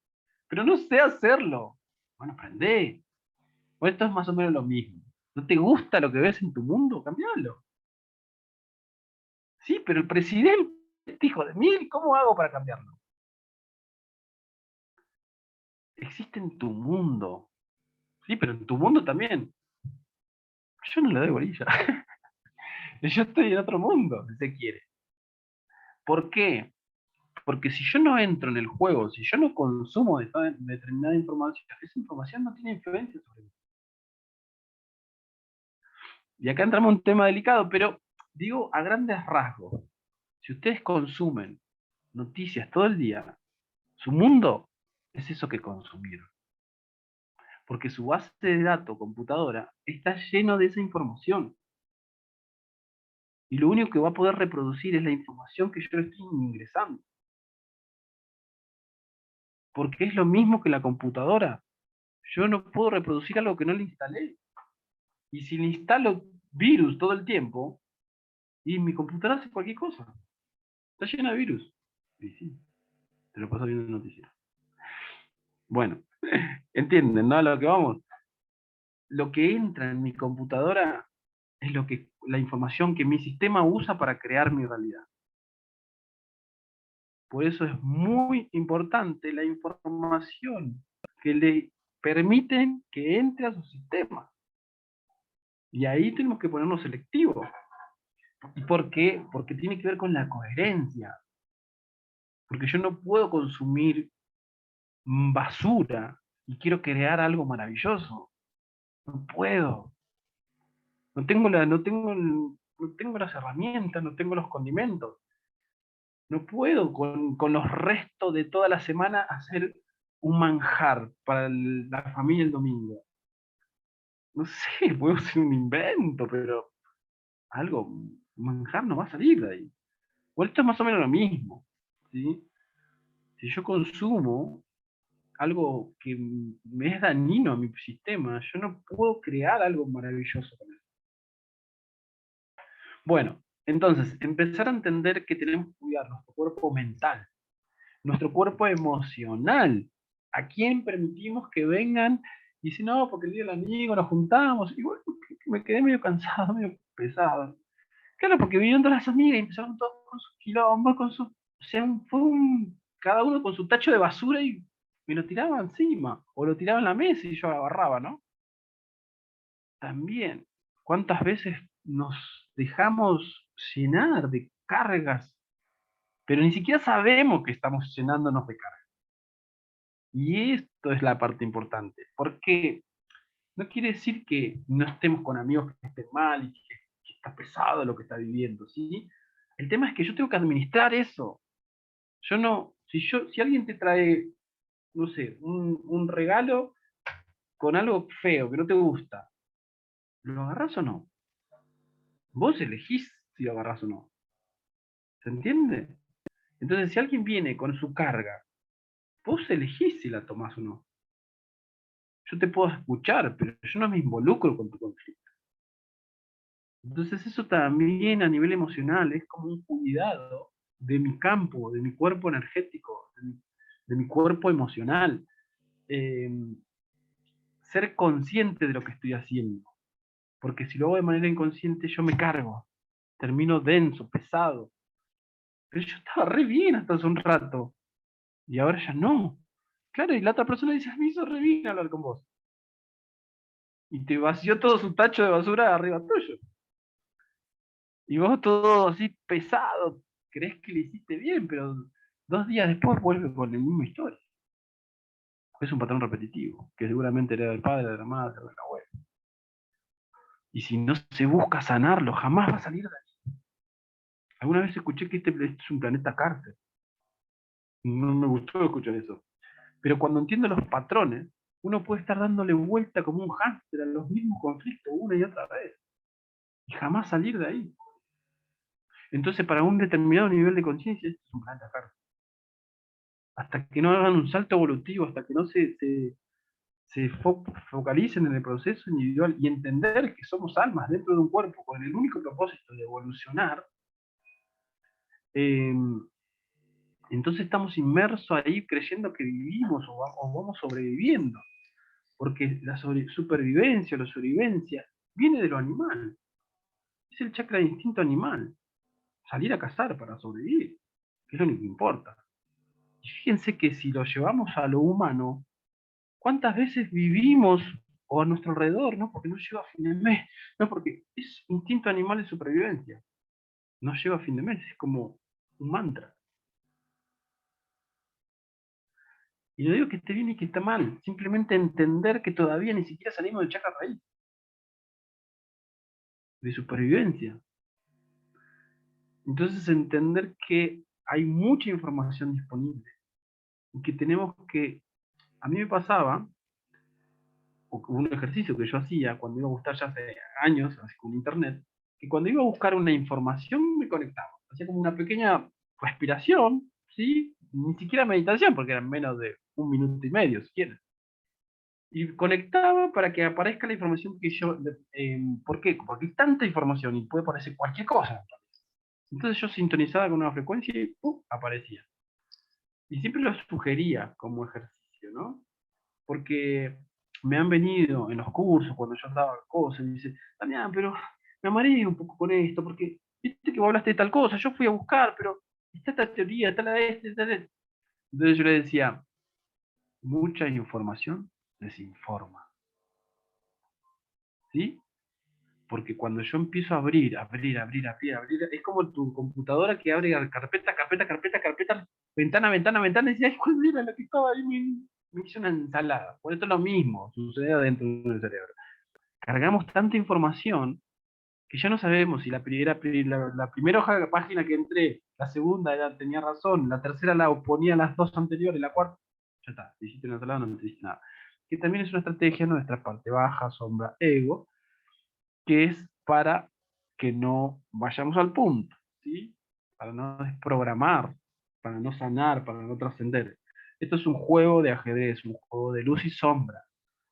Pero no sé hacerlo. Bueno, aprendé. Bueno, esto es más o menos lo mismo. ¿No te gusta lo que ves en tu mundo? Cambialo. Sí, pero el presidente, hijo de mil, ¿cómo hago para cambiarlo? Existe en tu mundo. Sí, pero en tu mundo también. Yo no le doy bolilla. Yo estoy en otro mundo, si se quiere. ¿Por qué? Porque si yo no entro en el juego, si yo no consumo determinada información, esa información no tiene influencia sobre mí. Y acá entramos en un tema delicado, pero digo a grandes rasgos. Si ustedes consumen noticias todo el día, su mundo es eso que consumieron. Porque su base de datos, computadora, está lleno de esa información. Y lo único que va a poder reproducir es la información que yo le estoy ingresando. porque es lo mismo que la computadora. Yo no puedo reproducir algo que no le instalé. Y si le instalo virus todo el tiempo, y mi computadora hace cualquier cosa. Está llena de virus. Y sí, te lo paso viendo en noticias. Bueno, entienden, ¿no? A lo que vamos. Lo que entra en mi computadora es la información que mi sistema usa para crear mi realidad. Por eso es muy importante la información que le permiten que entre a su sistema. Y ahí tenemos que ponernos selectivos. ¿Y por qué? Porque tiene que ver con la coherencia. Porque yo no puedo consumir basura y quiero crear algo maravilloso. No puedo. No tengo las herramientas, no tengo los condimentos. No puedo con los restos de toda la semana hacer un manjar para la familia el domingo. No sé, puedo hacer un invento, pero un manjar no va a salir de ahí. O esto es más o menos lo mismo, ¿sí? Si yo consumo algo que me es dañino a mi sistema, yo no puedo crear algo maravilloso con eso. Bueno, entonces, empezar a entender que tenemos que cuidar nuestro cuerpo mental, nuestro cuerpo emocional. ¿A quién permitimos que vengan y si no, porque el día del amigo nos juntamos? Y bueno, me quedé medio cansado, medio pesado. Claro, porque vinieron todas las amigas y empezaron todos con sus quilombos, con sus... O sea, cada uno con su tacho de basura y me lo tiraba encima. O lo tiraba en la mesa y yo lo agarraba, ¿no? También, ¿cuántas veces nos dejamos llenar de cargas, pero ni siquiera sabemos que estamos llenándonos de cargas? Y esto es la parte importante, porque no quiere decir que no estemos con amigos que estén mal y que está pesado lo que está viviendo, ¿sí? El tema es que yo tengo que administrar eso. Yo no, si alguien te trae, no sé, un regalo con algo feo que no te gusta, ¿lo agarrás o no? Vos elegís si lo agarrás o no. ¿Se entiende? Entonces, si alguien viene con su carga, vos elegís si la tomás o no. Yo te puedo escuchar, pero yo no me involucro con tu conflicto. Entonces, eso también a nivel emocional es como un cuidado de mi campo, de mi cuerpo energético, de mi cuerpo emocional. Eh, Ser consciente de lo que estoy haciendo. Porque si lo hago de manera inconsciente, yo me cargo. Termino denso, pesado. Pero yo estaba re bien hasta hace un rato. Y ahora ya no. Claro, y la otra persona dice, me hizo re bien hablar con vos. Y te vació todo su tacho de basura arriba tuyo. Y vos todo así pesado, crees que le hiciste bien, pero 2 días después vuelve con la misma historia. Es un patrón repetitivo, que seguramente era del padre, de la madre, de la abuela. Y si no se busca sanarlo, jamás va a salir de ahí. Alguna vez escuché que este es un planeta cárcel. No me gustó escuchar eso. Pero cuando entiendo los patrones, uno puede estar dándole vuelta como un hámster a los mismos conflictos una y otra vez. Y jamás salir de ahí. Entonces, para un determinado nivel de conciencia, esto es un planeta cárcel. Hasta que no hagan un salto evolutivo, hasta que no focalicen en el proceso individual y entender que somos almas dentro de un cuerpo con el único propósito de evolucionar, eh, entonces estamos inmersos ahí creyendo que vivimos o vamos sobreviviendo, porque la supervivencia o la sobrevivencia viene de lo animal, es el chakra de instinto animal, salir a cazar para sobrevivir, que es lo único que importa. Y fíjense que si lo llevamos a lo humano, ¿cuántas veces vivimos o a nuestro alrededor, no porque no llego a fin de mes, no porque es instinto animal de supervivencia, no llego a fin de mes, es como un mantra? Y no digo que esté bien y que esté mal, simplemente entender que todavía ni siquiera salimos del chakra raíz, de supervivencia. Entonces entender que hay mucha información disponible y que tenemos que, a mí me pasaba, o un ejercicio que yo hacía cuando iba a buscar ya hace años, así con internet, que cuando iba a buscar una información me conectaba, hacía como una pequeña respiración, ¿sí? Ni siquiera meditación, porque eran menos de 1 minuto y medio, si quieres. Y conectaba para que aparezca la información que yo... ¿Por qué? Porque hay tanta información y puede aparecer cualquier cosa. Entonces yo sintonizaba con una frecuencia y aparecía. Y siempre lo sugería como ejercicio, ¿no? Porque me han venido en los cursos, cuando yo daba cosas, y me dice, Damián, pero me mareo un poco con esto, porque viste que vos hablaste de tal cosa, yo fui a buscar, pero está esta teoría, está la de este, está la de este. Entonces yo le decía, mucha información desinforma, ¿sí? Porque cuando yo empiezo a abrir, es como tu computadora que abre carpeta, ventana, y dice, ay, ¿cuál era la que estaba ahí? Me hizo una ensalada. Por esto es lo mismo, sucede dentro del cerebro. Cargamos tanta información que ya no sabemos si la primera hoja de página que entré, la segunda tenía razón, la tercera la oponía a las dos anteriores, la cuarta, ya está, te hiciste una ensalada, no te hiciste nada. Que también es una estrategia de nuestra parte baja, sombra, ego, que es para que no vayamos al punto, ¿sí? Para no desprogramar, para no sanar, para no trascender. Esto es un juego de ajedrez, un juego de luz y sombra.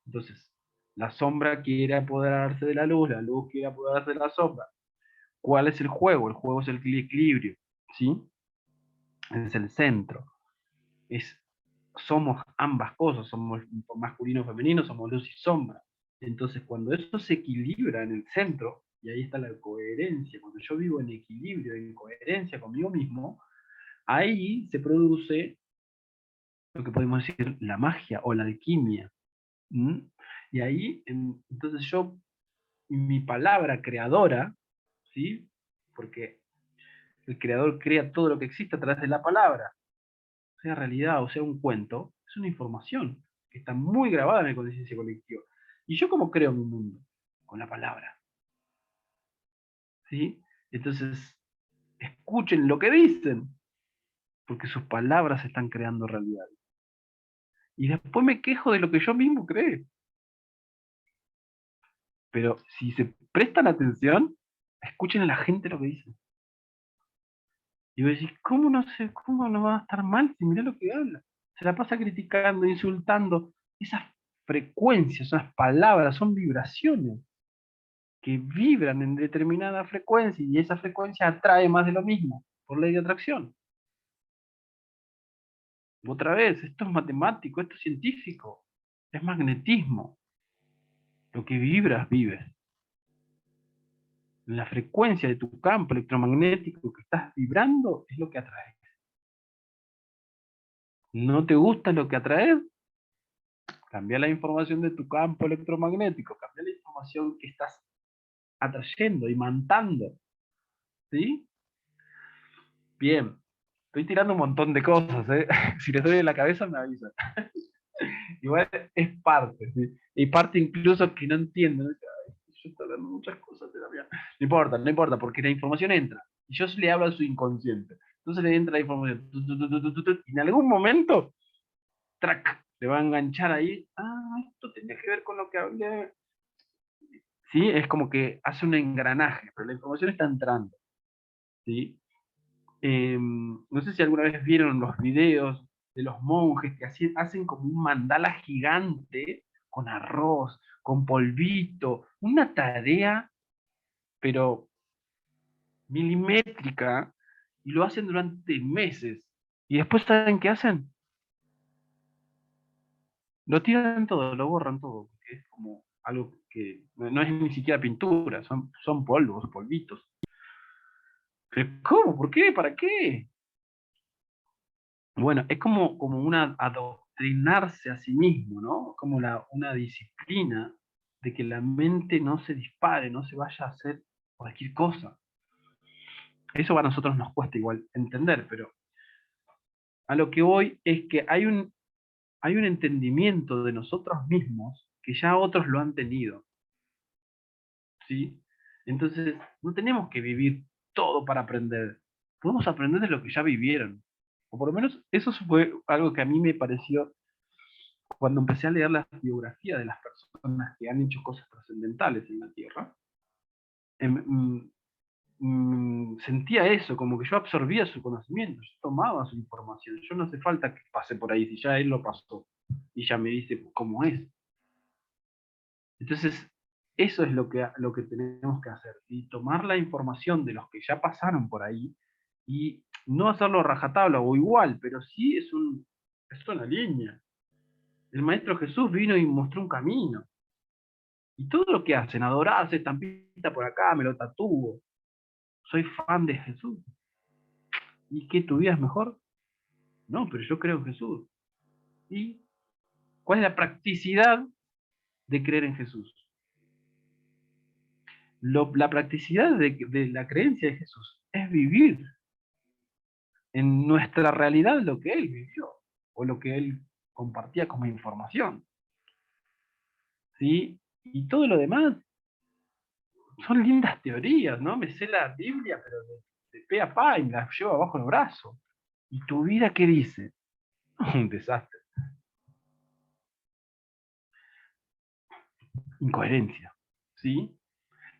Entonces, la sombra quiere apoderarse de la luz quiere apoderarse de la sombra. ¿Cuál es el juego? El juego es el equilibrio, ¿sí? Es el centro. Somos ambas cosas, somos masculino y femenino, somos luz y sombra. Entonces, cuando eso se equilibra en el centro, y ahí está la coherencia, cuando yo vivo en equilibrio, en coherencia conmigo mismo, ahí se produce lo que podemos decir la magia o la alquimia. ¿Mm? Y ahí, entonces yo, mi palabra creadora, ¿sí? Porque el creador crea todo lo que existe a través de la palabra, sea realidad o sea un cuento, es una información que está muy grabada en la conciencia colectiva. ¿Y yo cómo creo mi mundo? Con la palabra. ¿Sí? Entonces, escuchen lo que dicen, porque sus palabras están creando realidad. Y después me quejo de lo que yo mismo creo. Pero si se prestan atención, escuchen a la gente lo que dice. Y vos decís, ¿cómo no sé, cómo no va a estar mal si mirá lo que habla? Se la pasa criticando, insultando. Esas frecuencias, esas palabras, son vibraciones que vibran en determinada frecuencia y esa frecuencia atrae más de lo mismo, por ley de atracción. Otra vez, esto es matemático, esto es científico, es magnetismo. Lo que vibras, vives. La frecuencia de tu campo electromagnético que estás vibrando es lo que atraes. ¿No te gusta lo que atraes? Cambia la información de tu campo electromagnético, cambia la información que estás atrayendo, imantando. ¿Sí? Bien. Estoy tirando un montón de cosas, ¿eh? Si les doy en la cabeza me avisan. Igual es parte, ¿sí? Y parte incluso que no entiendo. ¿No? Ay, yo estoy hablando muchas cosas de la vida. No importa, no importa, porque la información entra. Y yo le hablo a su inconsciente. Entonces le entra la información. Y en algún momento, ¡trac! Le va a enganchar ahí. Ah, esto tenía que ver con lo que hablé. ¿Sí? Es como que hace un engranaje, pero la información está entrando. ¿Sí? No sé si alguna vez vieron los videos de los monjes que hacen como un mandala gigante con arroz, con polvito, una tarea, pero milimétrica, y lo hacen durante meses. Y después, ¿saben qué hacen? Lo tiran todo, lo borran todo, porque es como algo que no es ni siquiera pintura, son polvos, polvitos. ¿Pero cómo? ¿Por qué? ¿Para qué? Bueno, es como una adoctrinarse a sí mismo, ¿no? Como una disciplina de que la mente no se dispare, no se vaya a hacer cualquier cosa. Eso a nosotros nos cuesta igual entender, pero a lo que voy es que hay un entendimiento de nosotros mismos que ya otros lo han tenido, ¿sí? Entonces, no tenemos que vivir todo para aprender. Podemos aprender de lo que ya vivieron. O por lo menos eso fue algo que a mí me pareció cuando empecé a leer las biografías de las personas que han hecho cosas trascendentales en la Tierra. em, mm, sentía eso, como que yo absorbía su conocimiento, yo tomaba su información, yo no hace falta que pase por ahí, si ya él lo pasó y ya me dice cómo es. Entonces, eso es lo que tenemos que hacer, y tomar la información de los que ya pasaron por ahí y no hacerlo rajatabla o igual, pero sí es una línea. El Maestro Jesús vino y mostró un camino. Y todo lo que hacen, adorarse, estampita por acá, me lo tatúo. Soy fan de Jesús. ¿Y qué, tu vida es mejor? No, pero yo creo en Jesús. ¿Y cuál es la practicidad de creer en Jesús? La practicidad de la creencia de Jesús es vivir en nuestra realidad lo que Él vivió o lo que Él compartía como información. ¿Sí? Y todo lo demás son lindas teorías, ¿no? Me sé la Biblia, pero de pe a pa y me la llevo abajo el brazo. ¿Y tu vida qué dice? Un desastre. Incoherencia. ¿Sí?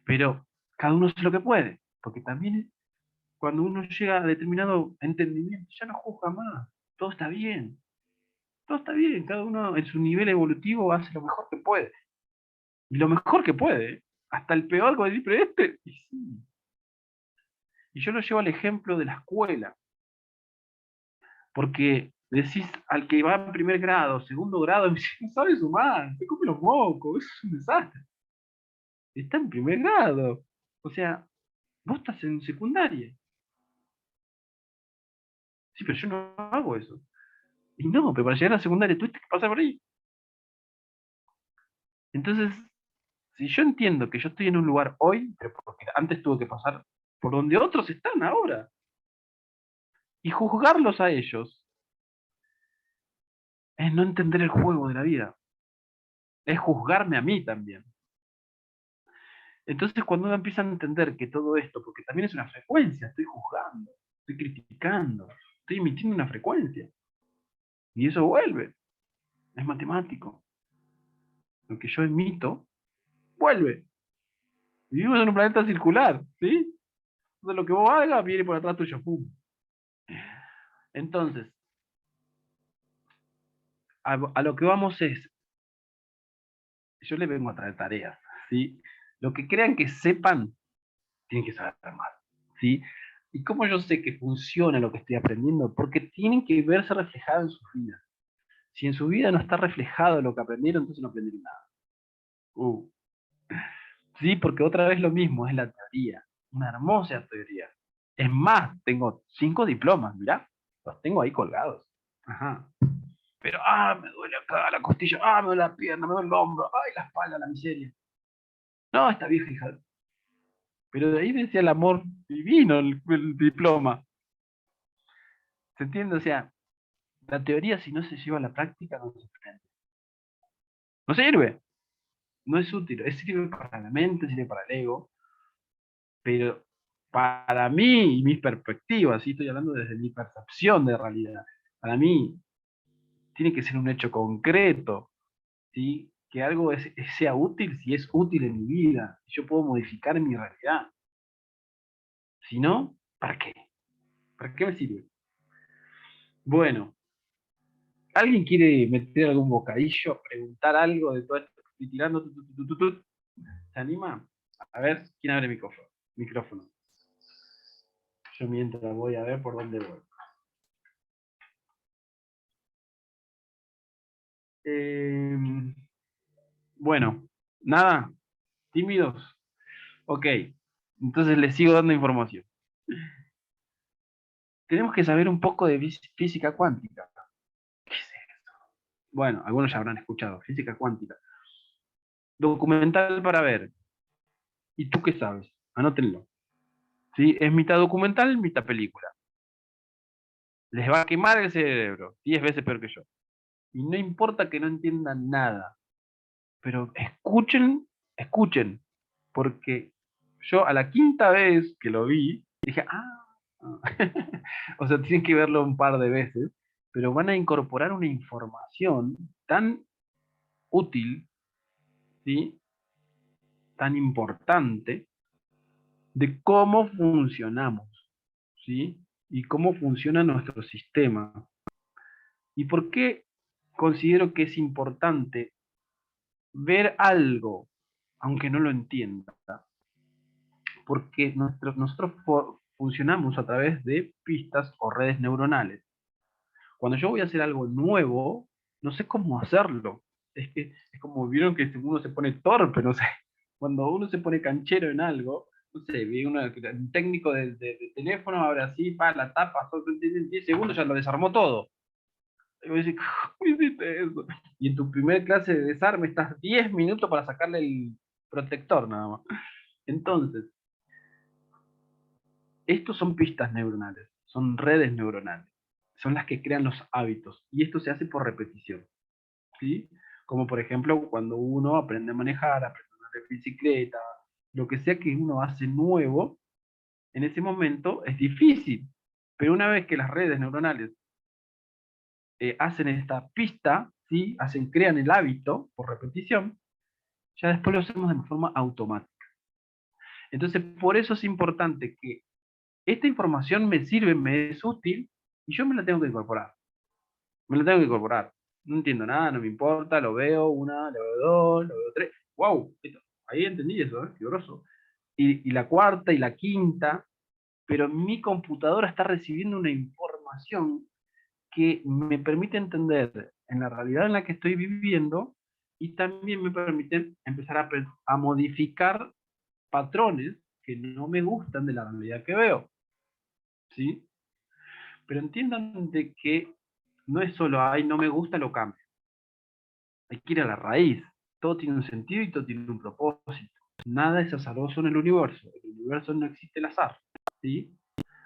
Pero cada uno hace lo que puede, porque también cuando uno llega a determinado entendimiento, ya no juzga más. Todo está bien. Todo está bien. Cada uno en su nivel evolutivo hace lo mejor que puede. Y lo mejor que puede. Hasta el peor, como decir, pero este. Y sí. Y yo lo llevo al ejemplo de la escuela. Porque decís al que va en primer grado, segundo grado, no sabe sumar, se come los mocos, es un desastre. Está en primer grado. O sea, vos estás en secundaria. Sí, pero yo no hago eso. Y no, pero para llegar a la secundaria tuviste que pasar por ahí. Entonces, si yo entiendo que yo estoy en un lugar hoy, pero porque antes tuve que pasar por donde otros están ahora, y juzgarlos a ellos, es no entender el juego de la vida, es juzgarme a mí también. Entonces, cuando uno empieza a entender que todo esto, porque también es una frecuencia, estoy juzgando, estoy criticando, estoy emitiendo una frecuencia, y eso vuelve, es matemático. Lo que yo emito, vuelve. Vivimos en un planeta circular, ¿sí? Entonces, lo que vos hagas viene por atrás tuyo, ¡pum! Entonces, a lo que vamos es, yo le vengo a traer tareas, ¿sí? Lo que crean que sepan, tienen que saber más, ¿sí? ¿Y cómo yo sé que funciona lo que estoy aprendiendo? Porque tienen que verse reflejado en sus vidas. Si en su vida no está reflejado lo que aprendieron, entonces no aprendieron nada. Uh. Sí, porque otra vez lo mismo, es la teoría. Una hermosa teoría. Es más, tengo 5 diplomas, mirá. Los tengo ahí colgados. Ajá. Pero, me duele acá la costilla, me duele la pierna, me duele el hombro, ay, la espalda, la miseria. No, esta vieja hija. Pero de ahí decía el amor divino, el diploma. ¿Se entiende? O sea, la teoría, si no se lleva a la práctica, no se aprende. No sirve. No es útil. Es sirve para la mente, sirve para el ego. Pero para mí y mis perspectivas, ¿sí? Estoy hablando desde mi percepción de realidad. Para mí, tiene que ser un hecho concreto, ¿sí? Que algo sea útil si es útil en mi vida, si yo puedo modificar mi realidad. Si no, ¿para qué? ¿Para qué me sirve? Bueno, ¿alguien quiere meter algún bocadillo, preguntar algo de todo esto que estoy tirando? ¿Se anima? A ver, ¿quién abre el micrófono? Micrófono. Yo mientras voy a ver por dónde voy. Bueno, nada, tímidos. Ok, entonces les sigo dando información. Tenemos que saber un poco de física cuántica. ¿Qué es esto? Bueno, algunos ya habrán escuchado, física cuántica. Documental para ver. ¿Y tú qué sabes? Anótenlo. ¿Sí? Es mitad documental, mitad película. Les va a quemar el cerebro, 10 veces peor que yo. Y no importa que no entiendan nada, pero escuchen, escuchen, porque yo a la quinta vez que lo vi, dije, o sea, tienen que verlo un par de veces, pero van a incorporar una información tan útil, ¿sí? Tan importante, de cómo funcionamos, ¿sí? Y cómo funciona nuestro sistema. ¿Y por qué considero que es importante ver algo, aunque no lo entienda? Porque nosotros funcionamos a través de pistas o redes neuronales. Cuando yo voy a hacer algo nuevo, no sé cómo hacerlo. Es que es como vieron que uno se pone torpe, no sé. Cuando uno se pone canchero en algo, no sé, vi un técnico de teléfono, ahora así, pa, la tapa, en 10 segundos ya lo desarmó todo. Y vos decís, ¿cómo hiciste eso? Y en tu primer clase de desarme estás 10 minutos para sacarle el protector nada más. Entonces, estos son pistas neuronales, son redes neuronales, son las que crean los hábitos. Y esto se hace por repetición. ¿Sí? Como por ejemplo cuando uno aprende a manejar, aprende a andar en bicicleta, lo que sea que uno hace nuevo, en ese momento es difícil. Pero una vez que las redes neuronales hacen esta pista, ¿sí? Crean el hábito por repetición, ya después lo hacemos de forma automática. Entonces, por eso es importante que esta información me sirve, me es útil, y yo me la tengo que incorporar. Me la tengo que incorporar. No entiendo nada, no me importa, lo veo una, lo veo dos, lo veo tres. ¡Wow! Ahí entendí eso, qué groso. Y la cuarta y la quinta, pero mi computadora está recibiendo una información que me permite entender en la realidad en la que estoy viviendo y también me permite empezar a modificar patrones que no me gustan de la realidad que veo. ¿Sí? Pero entiendan de que no es solo, ay, no me gusta, lo cambio. Hay que ir a la raíz. Todo tiene un sentido y todo tiene un propósito. Nada es azaroso en el universo. En el universo no existe el azar. ¿Sí?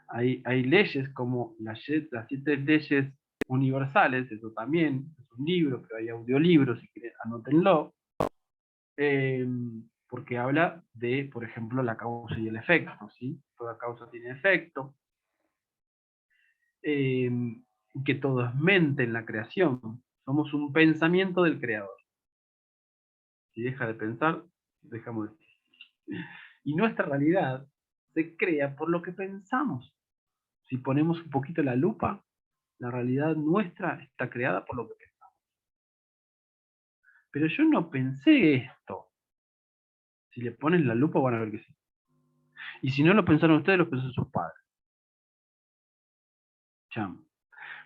Hay leyes como las 7 leyes universales, eso también es un libro, pero hay audiolibros, si quieren, anótenlo, eh, porque habla de, por ejemplo, la causa y el efecto, ¿sí? Toda causa tiene efecto, eh, que todo es mente en la creación. Somos un pensamiento del creador. Si deja de pensar, dejamos de existir. Y nuestra realidad se crea por lo que pensamos. Si ponemos un poquito la lupa, la realidad nuestra está creada por lo que pensamos. Pero yo no pensé esto. Si le ponen la lupa van a ver que sí. Y si no lo pensaron ustedes, lo pensaron sus padres. Cham.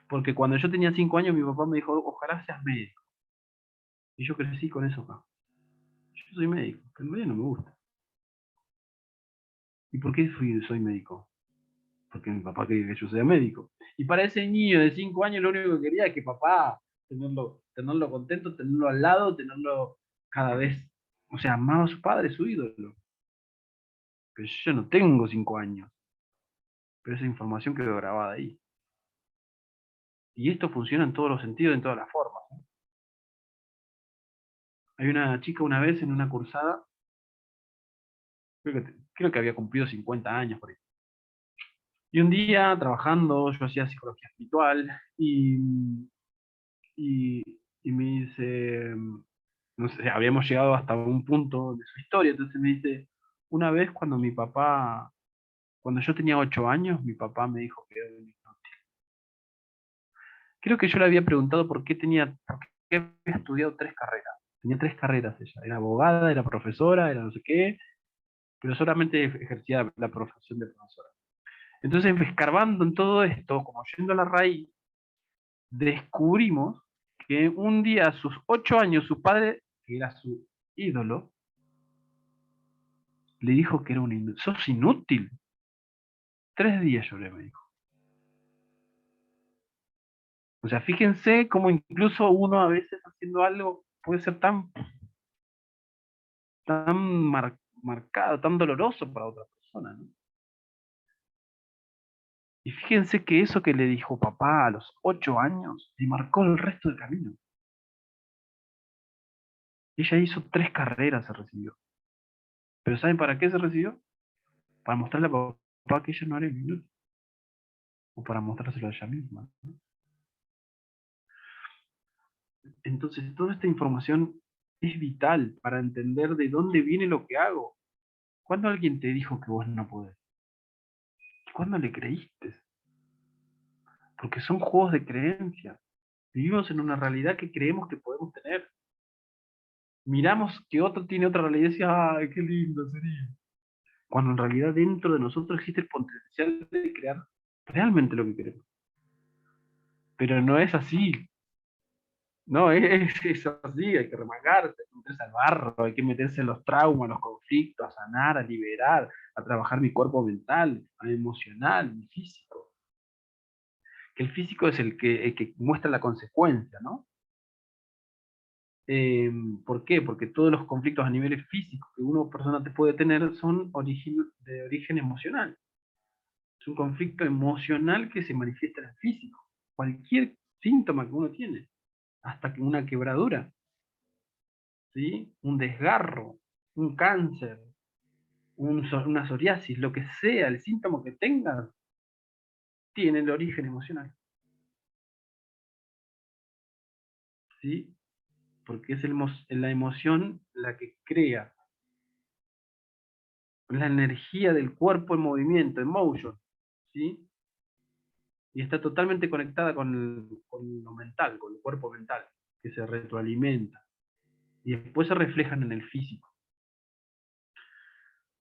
Porque cuando yo tenía 5 años, mi papá me dijo, ojalá seas médico. Y yo crecí con eso acá. Yo soy médico, pero en realidad no me gusta. ¿Y por qué soy médico? Porque mi papá quería que yo sea médico. Y para ese niño de 5 años lo único que quería es que papá, tenerlo contento, tenerlo al lado, tenerlo cada vez, o sea, amaba a su padre, su ídolo. Pero yo no tengo 5 años, pero esa información quedó grabada ahí. Y esto funciona en todos los sentidos, en todas las formas. Hay una chica una vez en una cursada, creo que había cumplido 50 años por ahí. Y un día, trabajando, yo hacía psicología espiritual y, y me dice, no sé, habíamos llegado hasta un punto de su historia, entonces me dice, una vez cuando yo tenía 8 años, mi papá me dijo que era un inútil. Creo que yo le había preguntado por qué había estudiado 3 carreras. Tenía 3 carreras ella, era abogada, era profesora, era no sé qué, pero solamente ejercía la profesión de profesora. Entonces, escarbando en todo esto, como yendo a la raíz, descubrimos que un día a sus 8 años, su padre, que era su ídolo, le dijo que era un inútil. Sos inútil. 3 días lloré, me dijo. O sea, fíjense cómo incluso uno a veces haciendo algo puede ser tan marcado, tan doloroso para otra persona, ¿no? Y fíjense que eso que le dijo papá a los 8 años le marcó el resto del camino. Ella hizo 3 carreras, se recibió. ¿Pero saben para qué se recibió? Para mostrarle a papá que ella no era inútil. O para mostrárselo a ella misma. Entonces, toda esta información es vital para entender de dónde viene lo que hago. ¿Cuándo alguien te dijo que vos no podés? ¿Cuándo le creíste? Porque son juegos de creencias. Vivimos en una realidad que creemos que podemos tener. Miramos que otro tiene otra realidad y decimos, ¡ay, qué lindo sería! Cuando en realidad dentro de nosotros existe el potencial de crear realmente lo que queremos. Pero no es así. No, es así, hay que remangarse, hay que meterse al barro, hay que meterse en los traumas, los conflictos, a sanar, a liberar, a trabajar mi cuerpo mental, a emocional, mi físico. Que el físico es el que muestra la consecuencia, ¿no? ¿Por qué? Porque todos los conflictos a niveles físicos que una persona te puede tener son de origen emocional. Es un conflicto emocional que se manifiesta en el físico. Cualquier síntoma que uno tiene, hasta que una quebradura, ¿sí? Un desgarro, un cáncer, una psoriasis, lo que sea, el síntoma que tengas, tiene el origen emocional. ¿Sí? Porque es la emoción la que crea la energía del cuerpo en movimiento, en motion, ¿sí? Y está totalmente conectada con lo mental, con el cuerpo mental, que se retroalimenta. Y después se reflejan en el físico.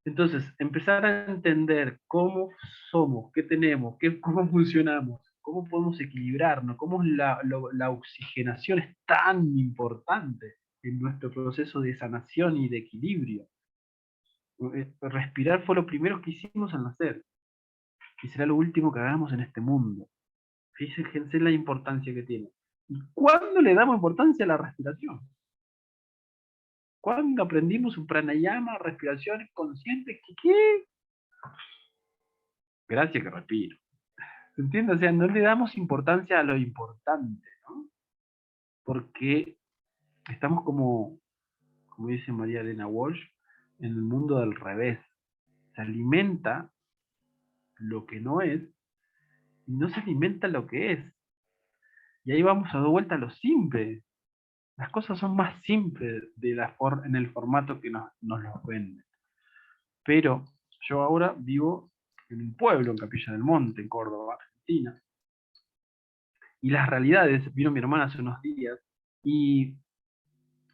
Entonces, empezar a entender cómo somos, qué tenemos, cómo funcionamos, cómo podemos equilibrarnos, cómo la oxigenación es tan importante en nuestro proceso de sanación y de equilibrio. Respirar fue lo primero que hicimos al nacer y será lo último que hagamos en este mundo. Fíjense la importancia que tiene. ¿Y cuándo le damos importancia a la respiración? ¿Cuándo aprendimos un pranayama, respiración consciente? ¿Qué? Gracias que respiro. ¿Se entiende? O sea, no le damos importancia a lo importante, ¿no? Porque estamos como dice María Elena Walsh, en el mundo del revés. Se alimenta lo que no es y no se alimenta lo que es. Y ahí vamos a dar vuelta a lo simple. Las cosas son más simples en el formato que nos los venden. Pero yo ahora vivo en un pueblo, en Capilla del Monte, en Córdoba, Argentina. Y las realidades, vino mi hermana hace unos días, y,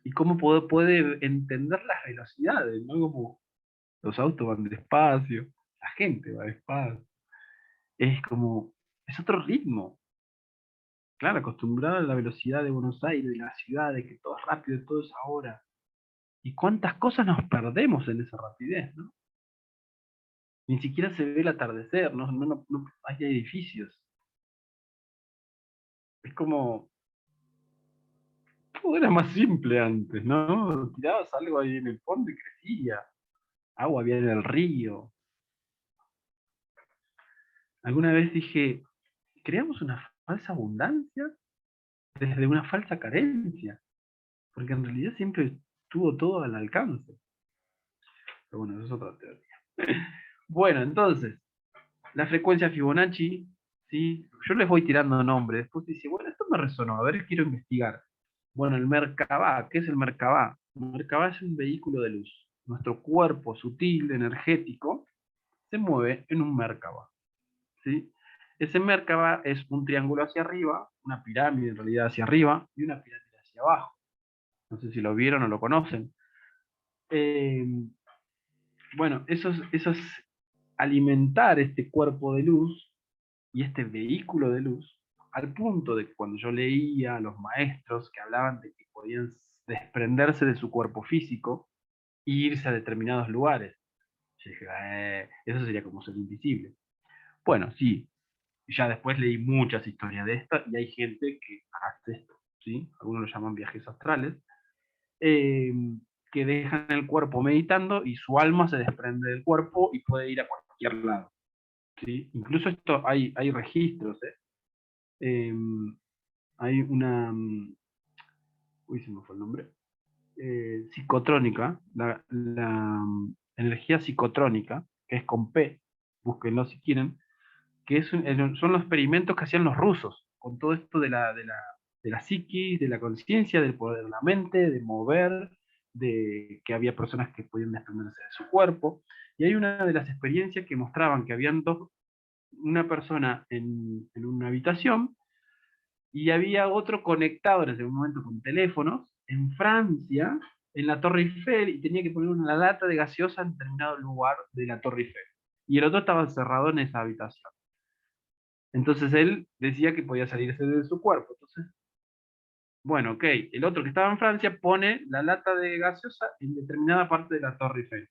y cómo puede entender las velocidades, ¿no? Como los autos van despacio, la gente va despacio. Es otro ritmo. Claro, acostumbrado a la velocidad de Buenos Aires, de la ciudad, de que todo es rápido, todo es ahora. Y cuántas cosas nos perdemos en esa rapidez, ¿no? Ni siquiera se ve el atardecer, no hay edificios. Es como, todo era más simple antes, ¿no? Tirabas algo ahí en el fondo y crecía. Agua había en el río. Alguna vez dije, creamos una falsa abundancia desde una falsa carencia, porque en realidad siempre tuvo todo al alcance. Pero bueno, eso es otra teoría. Bueno, entonces, la frecuencia Fibonacci, ¿sí? Yo les voy tirando nombres, después dice, bueno, esto me resonó, a ver, quiero investigar. Bueno, el Merkabah, ¿qué es el Merkabah? El Merkabah es un vehículo de luz. Nuestro cuerpo sutil, energético, se mueve en un Merkabah, ¿sí? Ese Merkabah es un triángulo hacia arriba, una pirámide en realidad hacia arriba y una pirámide hacia abajo. No sé si lo vieron o lo conocen. Eh, bueno, eso es alimentar este cuerpo de luz y este vehículo de luz, al punto de que cuando yo leía a los maestros que hablaban de que podían desprenderse de su cuerpo físico e irse a determinados lugares, yo dije, eso sería como ser invisible. Bueno, sí, ya después leí muchas historias de esto y hay gente que hace esto, ¿sí? Algunos lo llaman viajes astrales, eh, que dejan el cuerpo meditando y su alma se desprende del cuerpo y puede ir a cualquier lado, ¿sí? Incluso esto hay registros, ¿eh? Eh, hay una, uy, se me fue el nombre, psicotrónica, la energía psicotrónica, que es con P, búsquenlo si quieren, que son los experimentos que hacían los rusos, con todo esto de la psiquis, de la conciencia, del poder de la mente, de mover, de que había personas que podían desprenderse de su cuerpo, y hay una de las experiencias que mostraban que habían una persona en una habitación, y había otro conectado en ese momento con teléfonos, en Francia, en la Torre Eiffel, y tenía que poner una lata de gaseosa en determinado lugar de la Torre Eiffel. Y el otro estaba encerrado en esa habitación. Entonces él decía que podía salirse de su cuerpo. Entonces, bueno, ok, el otro que estaba en Francia pone la lata de gaseosa en determinada parte de la Torre Eiffel.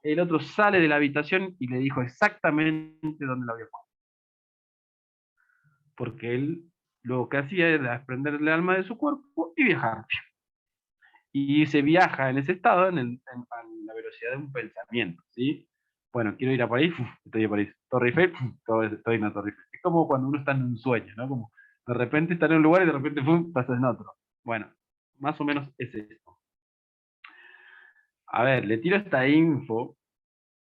El otro sale de la habitación y le dijo exactamente dónde lo había puesto. Porque él lo que hacía era desprenderle el alma de su cuerpo y viajar. Y se viaja en ese estado a la velocidad de un pensamiento, ¿sí? Bueno, quiero ir a París, estoy en París. Torre Eiffel, estoy en la Torre Eiffel. Es como cuando uno está en un sueño, ¿no? Como de repente está en un lugar y de repente estás en otro. Bueno, más o menos es esto. A ver, le tiro esta info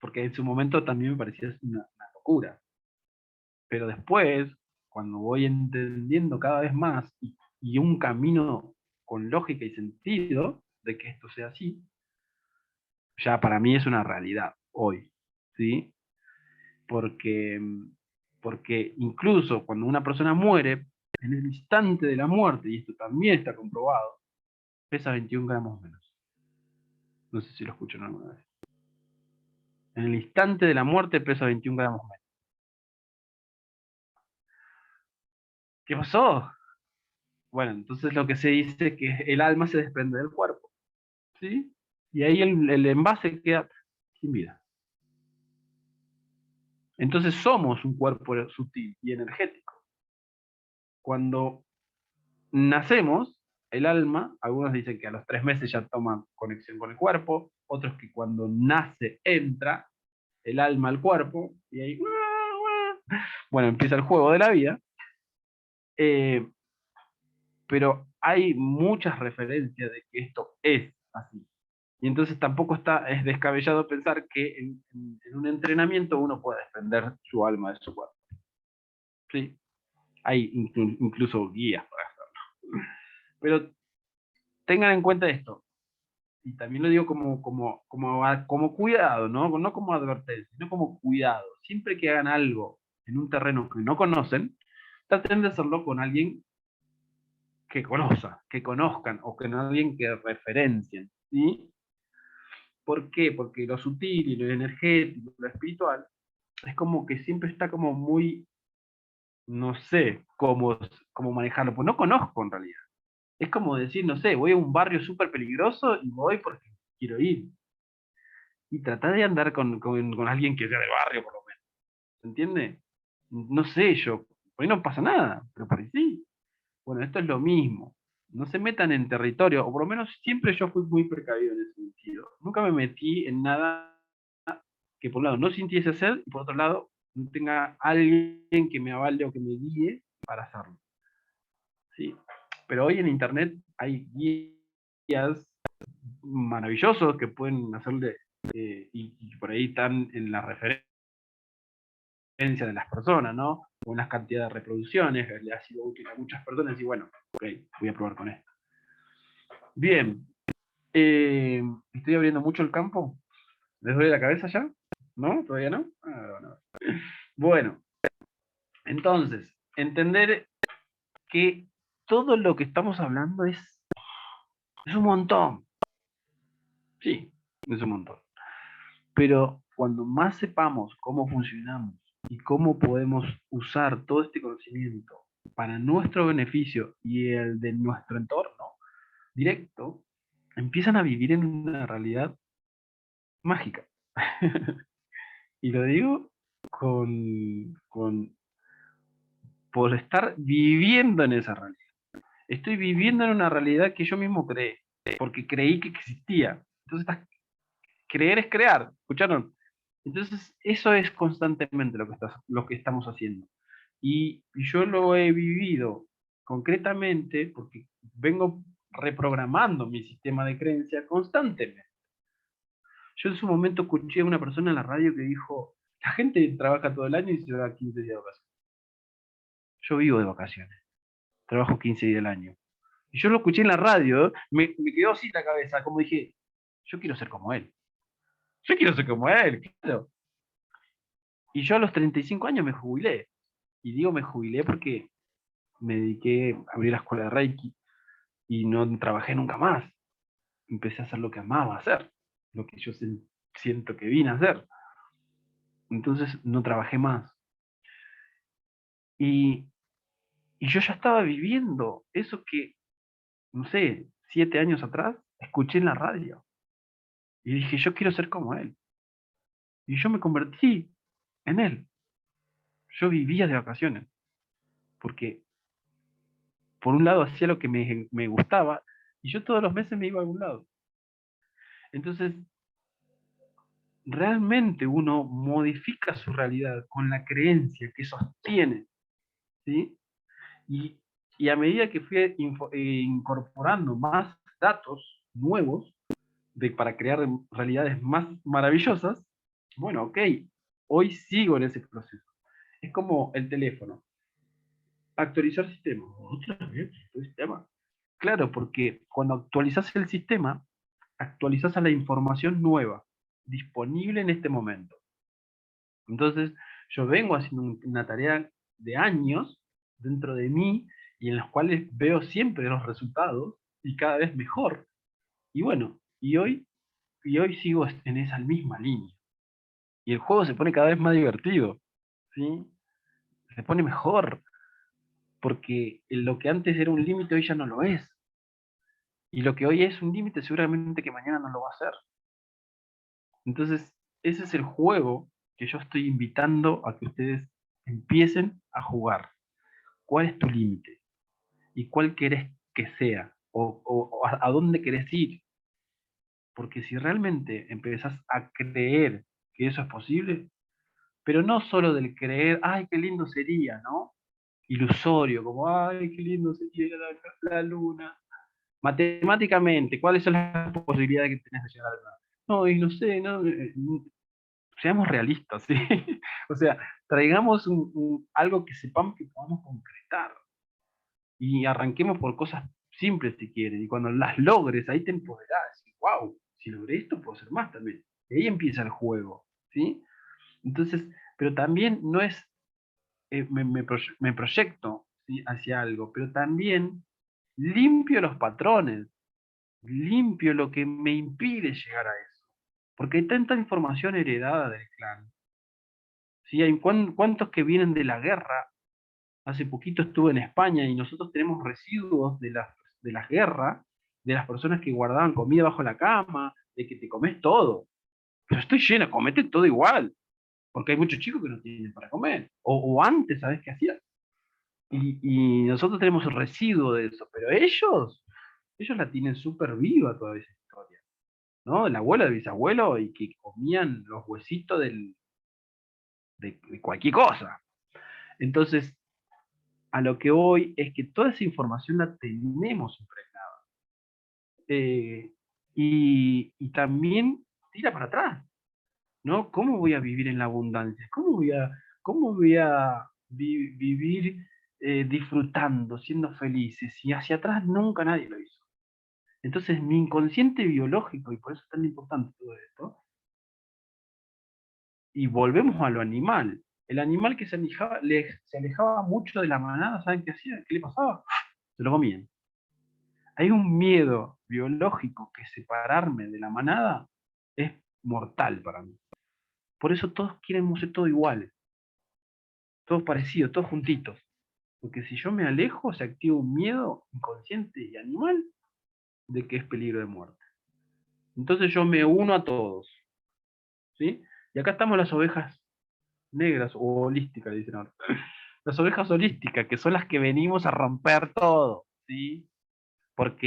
porque en su momento también me parecía una locura. Pero después, cuando voy entendiendo cada vez más y un camino con lógica y sentido de que esto sea así, ya para mí es una realidad hoy, ¿sí? Porque, porque incluso cuando una persona muere, en el instante de la muerte, y esto también está comprobado, pesa 21 gramos menos. No sé si lo escuchan alguna vez. En el instante de la muerte pesa 21 gramos menos. ¿Qué pasó? Bueno, entonces lo que se dice es que el alma se desprende del cuerpo, ¿sí? Y ahí el envase queda sin vida. Entonces somos un cuerpo sutil y energético. Cuando nacemos, el alma, algunos dicen que a los 3 meses ya toma conexión con el cuerpo, otros que cuando nace entra el alma al cuerpo, y ahí, bueno, empieza el juego de la vida. Pero hay muchas referencias de que esto es así. Y entonces tampoco es descabellado pensar que en un entrenamiento uno puede desprender su alma de su cuerpo. ¿Sí? Hay incluso guías para hacerlo. Pero tengan en cuenta esto, y también lo digo como cuidado, ¿no? No como advertencia, sino como cuidado. Siempre que hagan algo en un terreno que no conocen, traten de hacerlo con alguien que conozcan, o con alguien que referencien, ¿sí? ¿Por qué? Porque lo sutil y lo energético, lo espiritual, es como que siempre está como muy, no sé cómo manejarlo, pues no conozco en realidad. Es como decir, no sé, voy a un barrio súper peligroso y voy porque quiero ir. Y tratar de andar con alguien que sea del barrio, por lo menos. ¿Se entiende? No sé yo, por ahí no pasa nada, pero por ahí sí. Bueno, esto es lo mismo. No se metan en territorio, o por lo menos siempre yo fui muy precavido en ese sentido. Nunca me metí en nada que por un lado no sintiese hacer y por otro lado no tenga alguien que me avale o que me guíe para hacerlo. ¿Sí? Pero hoy en internet hay guías maravillosos que pueden hacerle, y por ahí están en la referencia de las personas, ¿no? O en las cantidades de reproducciones, le ha sido útil a muchas personas y bueno, ok, voy a probar con esto. Bien, estoy abriendo mucho el campo. ¿Les duele la cabeza ya? ¿No? ¿Todavía no? Bueno. Bueno, entonces, entender que todo lo que estamos hablando es un montón. Sí, es un montón. Pero cuando más sepamos cómo funcionamos y cómo podemos usar todo este conocimiento para nuestro beneficio y el de nuestro entorno directo, empiezan a vivir en una realidad mágica. Y lo digo por estar viviendo en esa realidad. Estoy viviendo en una realidad que yo mismo creé, porque creí que existía. Entonces, creer es crear, ¿escucharon? Entonces, eso es constantemente lo que estamos haciendo. Y yo lo he vivido concretamente porque vengo reprogramando mi sistema de creencia constantemente. Yo en su momento escuché a una persona en la radio que dijo, la gente trabaja todo el año y se va 15 días de vacaciones. Yo vivo de vacaciones, trabajo 15 días al año. Y yo lo escuché en la radio, me quedó así la cabeza, como dije, yo quiero ser como él. Yo quiero ser como él, claro. Y yo a los 35 años me jubilé. Y digo me jubilé porque me dediqué a abrir la escuela de Reiki y no trabajé nunca más. Empecé a hacer lo que amaba hacer, lo que yo siento que vine a hacer. Entonces no trabajé más. Y, y yo ya estaba viviendo eso que, no sé, 7 años atrás, escuché en la radio. Y dije, yo quiero ser como él. Y yo me convertí en él. Yo vivía de vacaciones, porque por un lado hacía lo que me gustaba, y yo todos los meses me iba a algún lado. Entonces, realmente uno modifica su realidad con la creencia que sostiene, ¿sí? Y, y a medida que fui incorporando más datos nuevos para crear realidades más maravillosas, bueno, ok, hoy sigo en ese proceso. Es como el teléfono. Actualizar sistema. ¿Otra vez el sistema? Claro, porque cuando actualizas el sistema, actualizas a la información nueva, disponible en este momento. Entonces, yo vengo haciendo una tarea de años dentro de mí y en las cuales veo siempre los resultados y cada vez mejor. Y bueno, y hoy sigo en esa misma línea. Y el juego se pone cada vez más divertido, ¿sí? Se pone mejor, porque lo que antes era un límite hoy ya no lo es. Y lo que hoy es un límite seguramente que mañana no lo va a ser. Entonces, ese es el juego que yo estoy invitando a que ustedes empiecen a jugar. ¿Cuál es tu límite? ¿Y cuál querés que sea? ¿O a dónde querés ir? Porque si realmente empezás a creer que eso es posible, pero no solo del creer, ay, qué lindo sería, ¿no? Ilusorio, como, ay, qué lindo sería la luna. Matemáticamente, ¿cuáles son las posibilidades que tenés de llegar a la luna? No, y no sé, no, seamos realistas, ¿sí? O sea, traigamos algo que sepamos que podamos concretar y arranquemos por cosas simples si quieres, y cuando las logres, ahí te empoderás, wow, si logré esto puedo hacer más también. Y ahí empieza el juego, ¿sí? Entonces, pero también no es, me proyecto, ¿sí?, hacia algo, pero también limpio los patrones, limpio lo que me impide llegar a eso. Porque hay tanta información heredada del clan. ¿Sí? Hay cuántos que vienen de la guerra. Hace poquito estuve en España y nosotros tenemos residuos de las guerras, de las personas que guardaban comida bajo la cama, de que te comes todo. Pero estoy llena, comete todo igual, porque hay muchos chicos que no tienen para comer. O antes, ¿sabes qué hacían? Y nosotros tenemos el residuo de eso, pero ellos la tienen súper viva toda esa historia, ¿no? El abuelo, el bisabuelo, y que comían los huesitos de cualquier cosa. Entonces, a lo que voy es que toda esa información la tenemos impregnada. Y también tira para atrás, ¿no? ¿Cómo voy a vivir en la abundancia? ¿Cómo voy a vivir disfrutando, siendo felices? Y hacia atrás nunca nadie lo hizo. Entonces, mi inconsciente biológico, y por eso es tan importante todo esto, y volvemos a lo animal. El animal que se alejaba mucho de la manada, ¿saben qué hacía? ¿Qué le pasaba? Se lo comían. Hay un miedo biológico que separarme de la manada es mortal para mí. Por eso todos quieren ser todos iguales, todos parecidos, todos juntitos. Porque si yo me alejo, se activa un miedo inconsciente y animal de que es peligro de muerte. Entonces yo me uno a todos, ¿sí? Y acá estamos las ovejas negras o holísticas, dicen ahora. Las ovejas holísticas, que son las que venimos a romper todo, ¿sí?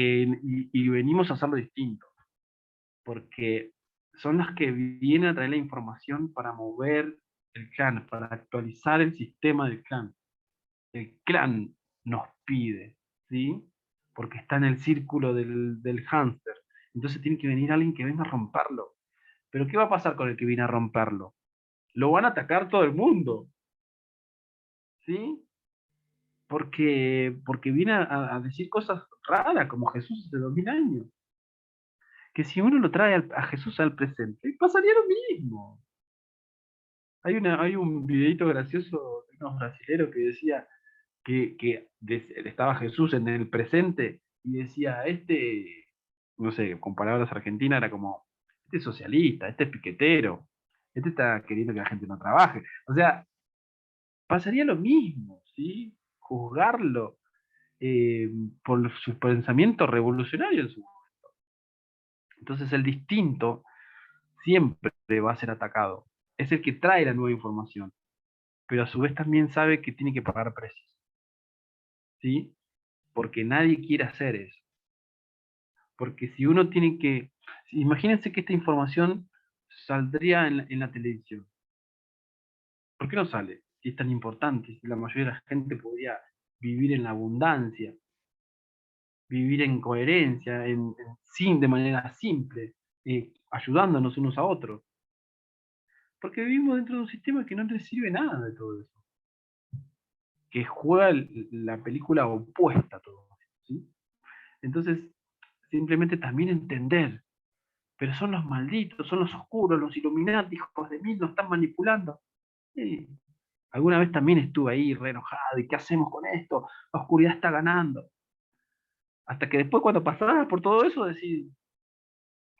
Y venimos a hacerlo distinto. Porque son las que vienen a traer la información para mover el clan, para actualizar el sistema del clan. El clan nos pide, ¿sí? Porque está en el círculo del hámster. Entonces tiene que venir alguien que venga a romperlo. Pero ¿qué va a pasar con el que viene a romperlo? Lo van a atacar todo el mundo, ¿sí? Porque viene a decir cosas raras, como Jesús hace 2000 años. que si uno lo trae a Jesús al presente, pasaría lo mismo. Hay un videito gracioso de unos brasileros que decía estaba Jesús en el presente y decía, no sé, con palabras argentinas era como, este es socialista, este es piquetero, este está queriendo que la gente no trabaje. O sea, pasaría lo mismo, ¿sí? Juzgarlo eh, por su pensamiento revolucionario en su momento. Entonces el distinto siempre va a ser atacado. Es el que trae la nueva información, pero a su vez también sabe que tiene que pagar precios, ¿sí? Porque nadie quiere hacer eso. Porque si uno tiene que, imagínense que esta información saldría en la televisión. ¿Por qué no sale? Si es tan importante, si la mayoría de la gente podría vivir en la abundancia, vivir en coherencia, de manera simple, ayudándonos unos a otros. Porque vivimos dentro de un sistema que no le sirve nada de todo eso. Que juega la película opuesta a todo eso, ¿sí? Entonces, simplemente también entender, pero son los malditos, son los oscuros, los Illuminati, hijos de mil, nos están manipulando. Sí. Alguna vez también estuve ahí re enojado, ¿y qué hacemos con esto? La oscuridad está ganando. Hasta que después cuando pasás por todo eso decís,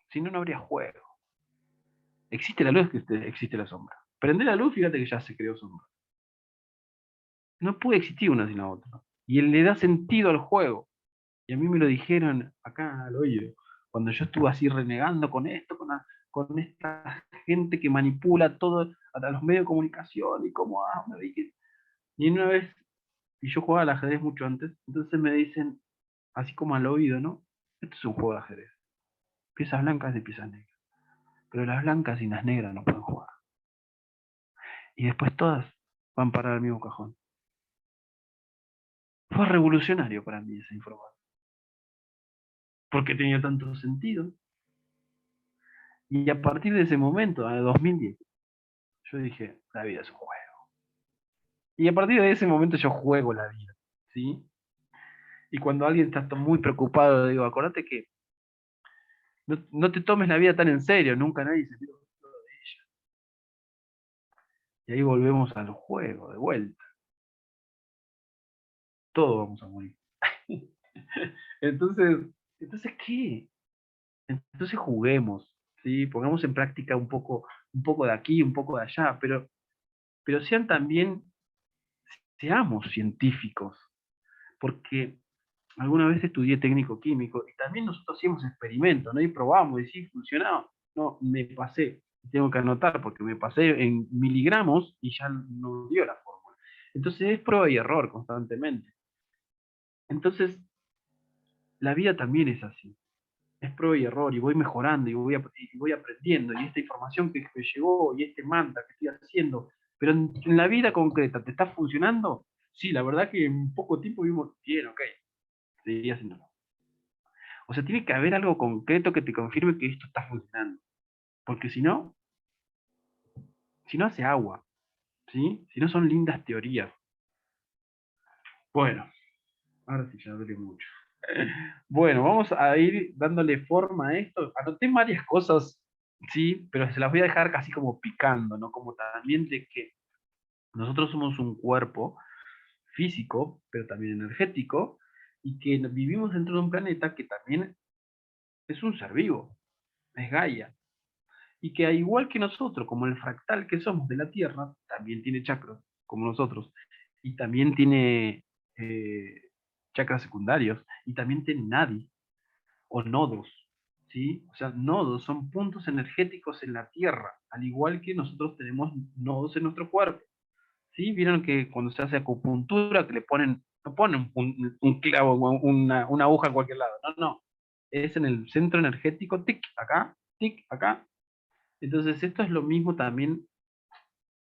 si no, no habría juego. Existe la luz, existe la sombra. Prende la luz, fíjate que ya se creó sombra. No puede existir una sin la otra. Y él le da sentido al juego. Y a mí me lo dijeron acá al oído, cuando yo estuve así renegando con esto, con esta gente que manipula todo, hasta los medios de comunicación, y cómo, me dije. Y una vez, y yo jugaba al ajedrez mucho antes, entonces me dicen, así como al oído, ¿no? Esto es un juego de ajedrez. Piezas blancas y piezas negras. Pero las blancas y las negras no pueden jugar. Y después todas van para el mismo cajón. Fue revolucionario para mí esa información. Porque tenía tanto sentido. Y a partir de ese momento, en 2010, yo dije, la vida es un juego. Y a partir de ese momento yo juego la vida, ¿sí? Y cuando alguien está muy preocupado, digo, acordate que no te tomes la vida tan en serio, nunca nadie se tiró de ella. Y ahí volvemos al juego, de vuelta. Todos vamos a morir. entonces, entonces, ¿qué? Entonces juguemos, ¿sí? Pongamos en práctica un poco de aquí, un poco de allá, pero sean también, seamos científicos, porque alguna vez estudié técnico químico y también nosotros hacíamos experimentos, ¿no? Y probamos, y sí, funcionaba. No, me pasé, tengo que anotar porque me pasé en miligramos y ya no dio la fórmula. Entonces es prueba y error constantemente. Entonces, la vida también es así. Es prueba y error, y voy mejorando, y voy aprendiendo, y esta información que me llegó, y este manta que estoy haciendo, pero en la vida concreta, ¿te está funcionando? Sí, la verdad que en poco tiempo vimos, bien, ok, seguí haciéndolo. O sea, tiene que haber algo concreto que te confirme que esto está funcionando. Porque si no hace agua, ¿sí? Si no son lindas teorías. Bueno, ahora sí ya duele mucho. Bueno, vamos a ir dándole forma a esto. Anoté varias cosas, sí, pero se las voy a dejar casi como picando, ¿no? Como también de que nosotros somos un cuerpo físico, pero también energético, y que vivimos dentro de un planeta que también es un ser vivo, es Gaia. Y que al igual que nosotros, como el fractal que somos de la Tierra, también tiene chakras, como nosotros, y también tiene eh, chakras secundarios, y también tiene nadi, o nodos, ¿sí? O sea, nodos son puntos energéticos en la Tierra, al igual que nosotros tenemos nodos en nuestro cuerpo, ¿sí? Vieron que cuando se hace acupuntura, que le ponen, no ponen un clavo, una aguja en cualquier lado, no, no, es en el centro energético, tic, acá. Entonces, esto es lo mismo también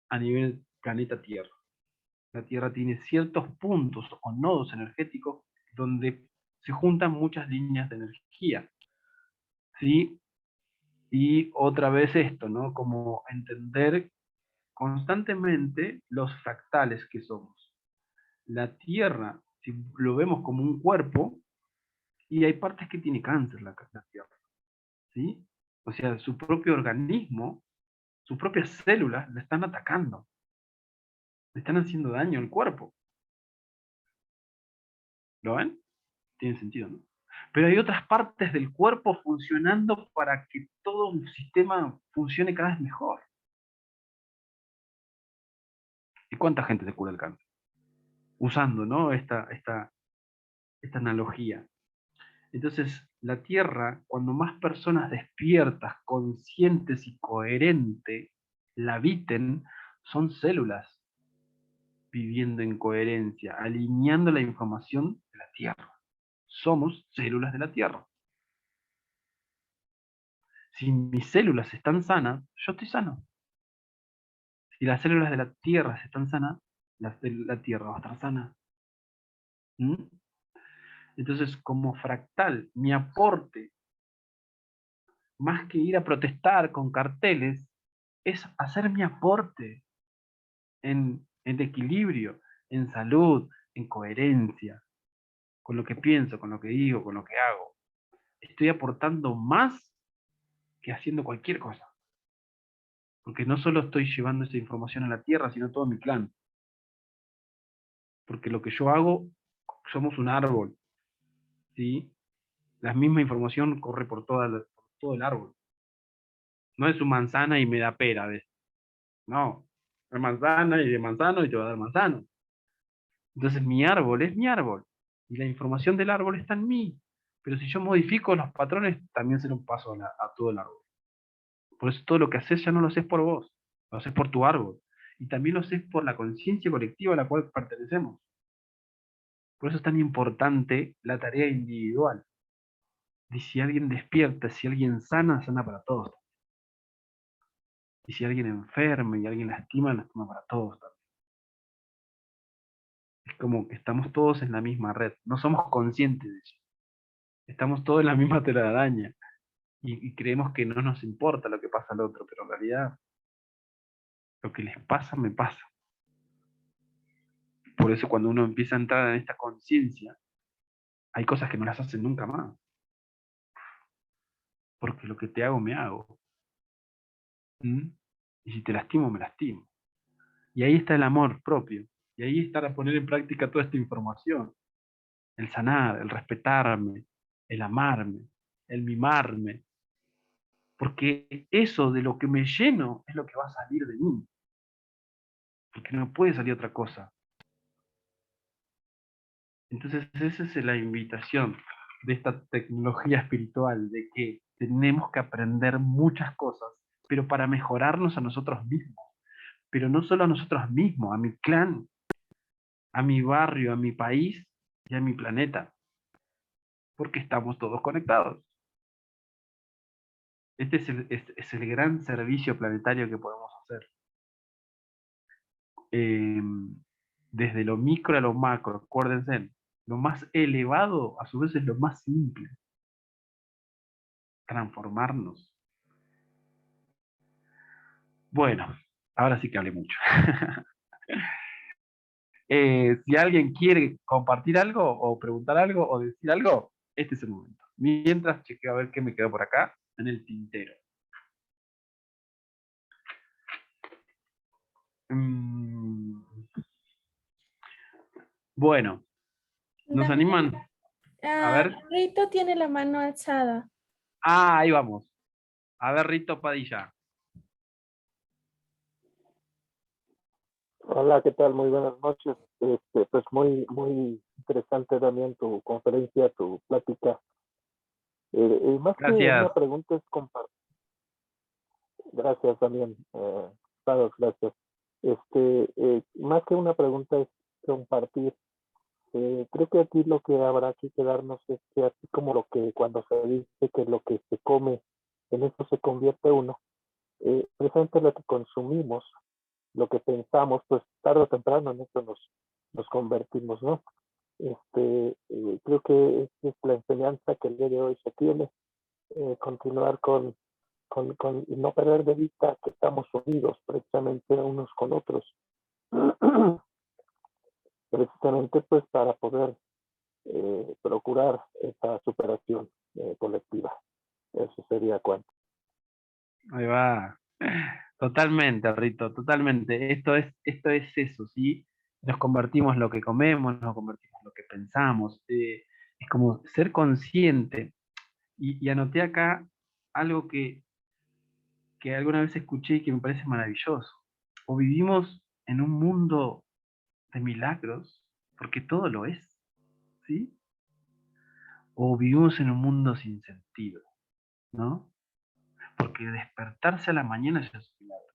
a nivel planeta Tierra. La Tierra tiene ciertos puntos o nodos energéticos donde se juntan muchas líneas de energía, ¿sí? Y otra vez esto, ¿no? Como entender constantemente los fractales que somos. La Tierra, si lo vemos como un cuerpo, y hay partes que tiene cáncer la Tierra, ¿sí? O sea, su propio organismo, sus propias células le están atacando, le están haciendo daño al cuerpo. ¿Lo ven? Tiene sentido, ¿no? Pero hay otras partes del cuerpo funcionando para que todo el sistema funcione cada vez mejor. ¿Y cuánta gente se cura el cáncer? Usando, ¿no? esta analogía. Entonces, la Tierra, cuando más personas despiertas, conscientes y coherentes la habiten, son células viviendo en coherencia, alineando la información de la Tierra. Somos células de la Tierra. Si mis células están sanas, yo estoy sano. Si las células de la Tierra están sanas, la Tierra va a estar sana. ¿Mm? Entonces, como fractal, mi aporte, más que ir a protestar con carteles, es hacer mi aporte en equilibrio, en salud, en coherencia, con lo que pienso, con lo que digo, con lo que hago. Estoy aportando más que haciendo cualquier cosa. Porque no solo estoy llevando esa información a la Tierra, sino todo mi clan. Porque lo que yo hago, somos un árbol, ¿sí? La misma información corre por por todo el árbol. No es su manzana y me da pera, ¿ves? No, es manzana y de manzano y te va a dar manzano. Entonces mi árbol es mi árbol. Y la información del árbol está en mí. Pero si yo modifico los patrones, también se lo paso a todo el árbol. Por eso todo lo que haces ya no lo haces por vos, lo haces por tu árbol. Y también lo haces por la conciencia colectiva a la cual pertenecemos. Por eso es tan importante la tarea individual. Y si alguien despierta, si alguien sana, sana para todos. Y si alguien enferma y alguien lastima para todos también. Es como que estamos todos en la misma red. No somos conscientes de eso. Estamos todos en la misma telaraña. Y creemos que no nos importa lo que pasa al otro, pero en realidad lo que les pasa, me pasa. Por eso cuando uno empieza a entrar en esta conciencia, hay cosas que no las hacen nunca más. Porque lo que te hago, me hago. ¿Mm? Y si te lastimo, me lastimo. Y ahí está el amor propio. Y ahí está a poner en práctica toda esta información. El sanar, el respetarme, el amarme, el mimarme. Porque eso de lo que me lleno es lo que va a salir de mí. Porque no puede salir otra cosa. Entonces esa es la invitación de esta tecnología espiritual, de que tenemos que aprender muchas cosas, pero para mejorarnos a nosotros mismos. Pero no solo a nosotros mismos, a mi clan, a mi barrio, a mi país y a mi planeta, porque estamos todos conectados. Este es el gran servicio planetario que podemos hacer. Eh, Desde lo micro a lo macro, acuérdense, lo más elevado a su vez es lo más simple, transformarnos. Bueno, ahora sí que hablé mucho. Si alguien quiere compartir algo o preguntar algo o decir algo, este es el momento. Mientras chequeo a ver qué me quedó por acá en el tintero. Mm, bueno, ¿nos Daniel, animan? A ver. Rito tiene la mano alzada. Ah, ahí vamos. A ver, Rito Padilla. Hola, ¿qué tal? Muy buenas noches. Pues muy interesante también tu conferencia, tu plática. Más que una Gracias. pregunta es compartir. Gracias también, Carlos, gracias. Más que una pregunta es compartir. Creo que aquí lo que habrá que quedarnos es que así como lo que cuando se dice que lo que se come, en eso se convierte uno, precisamente lo que consumimos, lo que pensamos, pues tarde o temprano en eso nos convertimos, ¿no? Creo que esta es la enseñanza que el día de hoy se tiene, continuar con no perder de vista que estamos unidos precisamente unos con otros, precisamente pues para poder procurar esa superación colectiva. Eso sería cuánto. Ahí va. Totalmente, Rito, totalmente. Esto es eso, ¿sí? Nos convertimos en lo que comemos, nos convertimos en lo que pensamos. Es como ser consciente. Y anoté acá algo que alguna vez escuché y que me parece maravilloso. O vivimos en un mundo de milagros, porque todo lo es, ¿sí? O vivimos en un mundo sin sentido, ¿no? Porque despertarse a la mañana ya es un milagro.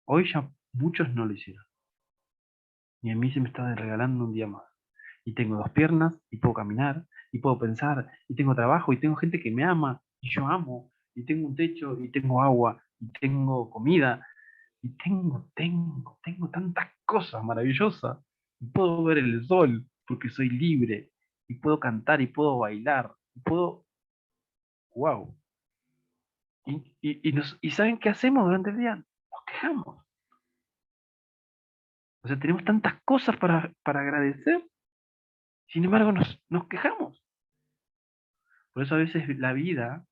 Hoy ya muchos no lo hicieron. Y a mí se me está regalando un día más. Y tengo dos piernas, y puedo caminar, y puedo pensar, y tengo trabajo, y tengo gente que me ama, y yo amo, y tengo un techo, y tengo agua, y tengo comida, y tengo tantas cosas maravillosas. Y puedo ver el sol, porque soy libre, y puedo cantar, y puedo bailar, y puedo, wow. ¿Y saben qué hacemos durante el día? Nos quejamos. O sea, tenemos tantas cosas para agradecer, sin embargo nos quejamos. Por eso a veces la vida,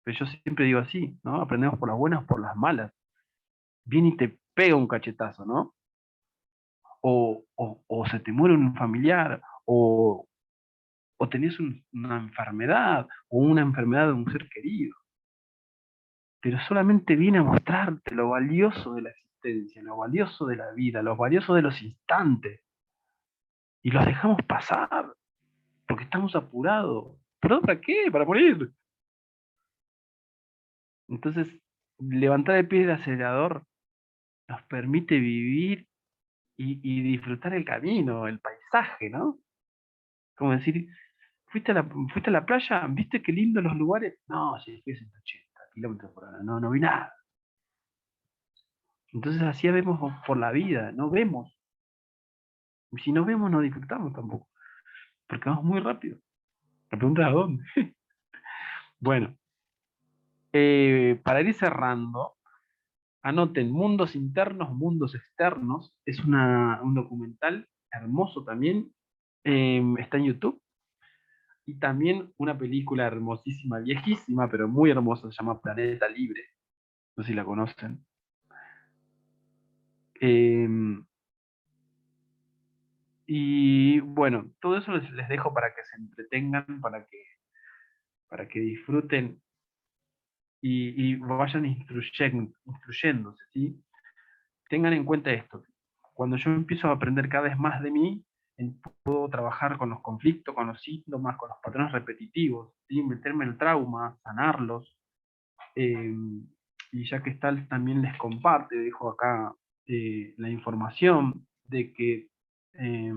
pero yo siempre digo así, ¿no? Aprendemos por las buenas o por las malas. Viene y te pega un cachetazo, ¿no? O se te muere un familiar, o tenés una enfermedad, o una enfermedad de un ser querido. Pero solamente viene a mostrarte lo valioso de la existencia, lo valioso de la vida, lo valioso de los instantes. Y los dejamos pasar, porque estamos apurados. ¿Pero para qué? Para morir. Entonces, levantar el pie del acelerador nos permite vivir y disfrutar el camino, el paisaje, ¿no? Como decir, fuiste a la playa, ¿viste qué lindo los lugares? No, sí, fui a 180 kilómetros por hora, no vi nada. Entonces así vemos por la vida, no vemos. Y si no vemos, no disfrutamos tampoco, porque vamos muy rápido. La pregunta es ¿a dónde? Bueno, para ir cerrando, anoten Mundos Internos, Mundos Externos. Es un documental hermoso también. Está en YouTube. Y también una película hermosísima, viejísima, pero muy hermosa, se llama Planeta Libre. No sé si la conocen. Eh, y bueno, todo eso les dejo para que se entretengan, para que disfruten y vayan instruyéndose, ¿sí? Tengan en cuenta esto. Cuando yo empiezo a aprender cada vez más de mí, puedo trabajar con los conflictos, con los síntomas, con los patrones repetitivos, ¿sí? Meterme en el trauma, sanarlos. eh, y ya que está, también les comparte, dejo acá la información de que, eh,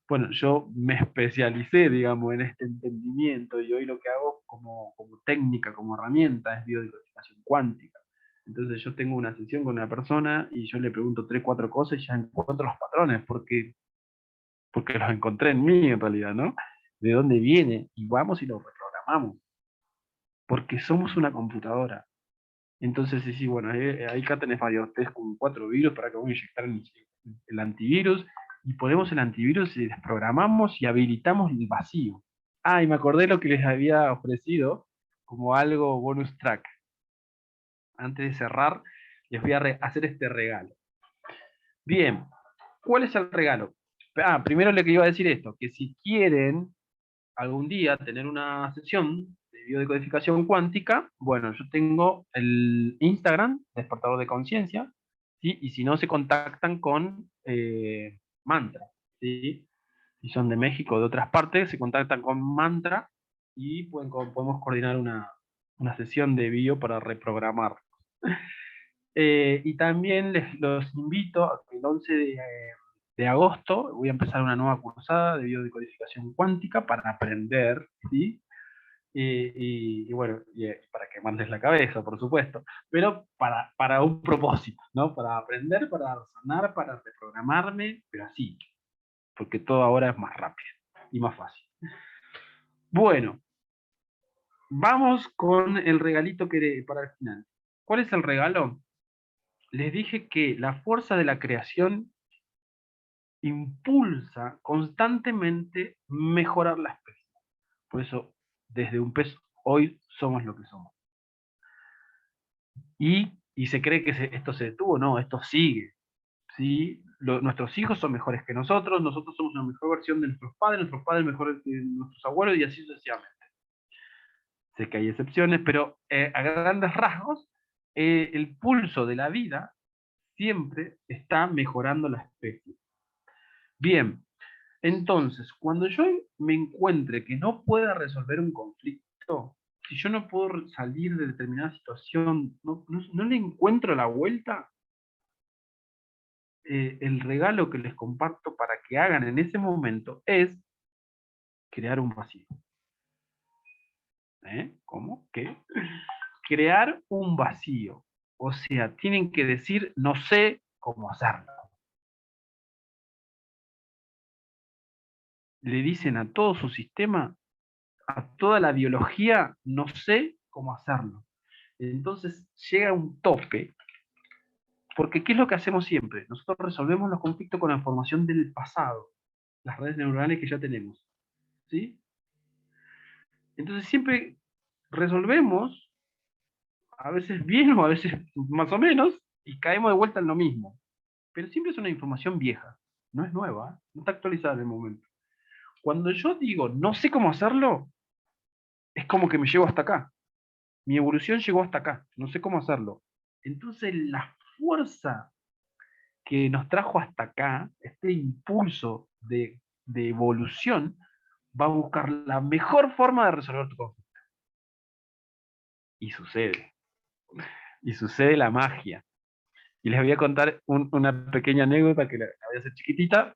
bueno, yo me especialicé, digamos, en este entendimiento y hoy lo que hago como técnica, como herramienta, es biodecodificación cuántica. Entonces yo tengo una sesión con una persona y yo le pregunto 3, 4 cosas y ya encuentro los patrones, porque los encontré en mí en realidad, ¿no? De dónde viene y vamos y lo reprogramamos, porque somos una computadora. Entonces, sí, bueno, ahí acá tenés varios test con 4 virus para que vamos a inyectar el antivirus y ponemos el antivirus y desprogramamos y habilitamos el vacío. Ah, y me acordé lo que les había ofrecido como algo bonus track. Antes de cerrar, les voy a hacer este regalo. Bien, ¿cuál es el regalo? Primero le que iba a decir esto, que si quieren algún día tener una sesión de biodecodificación cuántica, bueno, yo tengo el Instagram, Despertador de Conciencia, ¿sí? Y si no, se contactan con Mantra, ¿sí? Si son de México o de otras partes, se contactan con Mantra y podemos coordinar una sesión de bio para reprogramar. Y también los invito a que el 11 de agosto voy a empezar una nueva cursada de biodecodificación cuántica para aprender, ¿sí? Y bueno, para quemarles la cabeza, por supuesto, pero para un propósito, ¿no? Para aprender, para sanar, para reprogramarme, pero así, porque todo ahora es más rápido y más fácil. Bueno, vamos con el regalito para el final. ¿Cuál es el regalo? Les dije que la fuerza de la creación impulsa constantemente mejorar la especie. Por eso, desde un pez hoy somos lo que somos. Y se cree que esto se detuvo, no, esto sigue. ¿Sí? Nuestros hijos son mejores que nosotros somos una mejor versión de nuestros padres mejores que nuestros abuelos y así sucesivamente. Sé que hay excepciones, pero a grandes rasgos, el pulso de la vida siempre está mejorando la especie. Bien, entonces, cuando yo me encuentre que no pueda resolver un conflicto, si yo no puedo salir de determinada situación, no le encuentro la vuelta, el regalo que les comparto para que hagan en ese momento es crear un vacío. ¿Cómo? ¿Qué? Crear un vacío. O sea, tienen que decir, no sé cómo hacerlo. Le dicen a todo su sistema, a toda la biología, no sé cómo hacerlo. Entonces llega un tope, porque ¿qué es lo que hacemos siempre? Nosotros resolvemos los conflictos con la información del pasado, las redes neuronales que ya tenemos. ¿Sí? Entonces siempre resolvemos, a veces bien o a veces más o menos, y caemos de vuelta en lo mismo. Pero siempre es una información vieja, no es nueva, no está actualizada en el momento. Cuando yo digo no sé cómo hacerlo, es como que me llevo hasta acá. Mi evolución llegó hasta acá, no sé cómo hacerlo. Entonces la fuerza que nos trajo hasta acá, este impulso de evolución, va a buscar la mejor forma de resolver tu conflicto. Y sucede. Y sucede la magia. Y les voy a contar una pequeña anécdota que la voy a hacer chiquitita.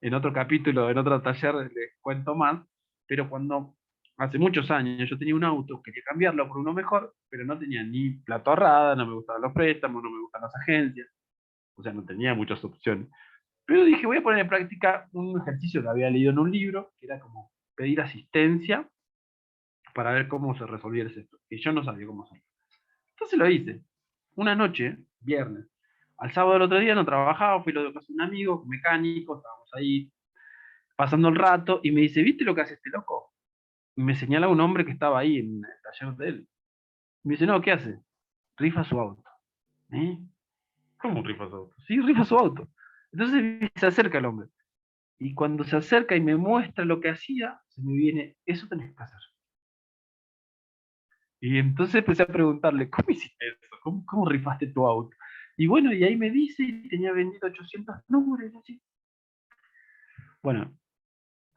En otro capítulo, en otro taller les cuento más. Pero cuando hace muchos años yo tenía un auto, quería cambiarlo por uno mejor, pero no tenía ni plata ahorrada, no me gustaban los préstamos, no me gustan las agencias. O sea, no tenía muchas opciones. Pero dije, voy a poner en práctica un ejercicio que había leído en un libro, que era como pedir asistencia para ver cómo se resolviera esto. Y yo no sabía cómo hacerlo. Entonces lo hice. Una noche, viernes. Al sábado del otro día no trabajaba, fui lo de casa de un amigo, mecánico, estábamos ahí pasando el rato, y me dice, ¿viste lo que hace este loco? Y me señala un hombre que estaba ahí en el taller de él. Y me dice, no, ¿qué hace? Rifa su auto. ¿Eh? ¿Cómo rifa su auto? Sí, rifa su auto. Entonces se acerca el hombre. Y cuando se acerca y me muestra lo que hacía, se me viene, eso tenés que hacer. Y entonces empecé a preguntarle, ¿cómo hiciste eso? ¿Cómo rifaste tu auto? Y bueno, y ahí me dice, y tenía vendido 800 números, y así. Bueno,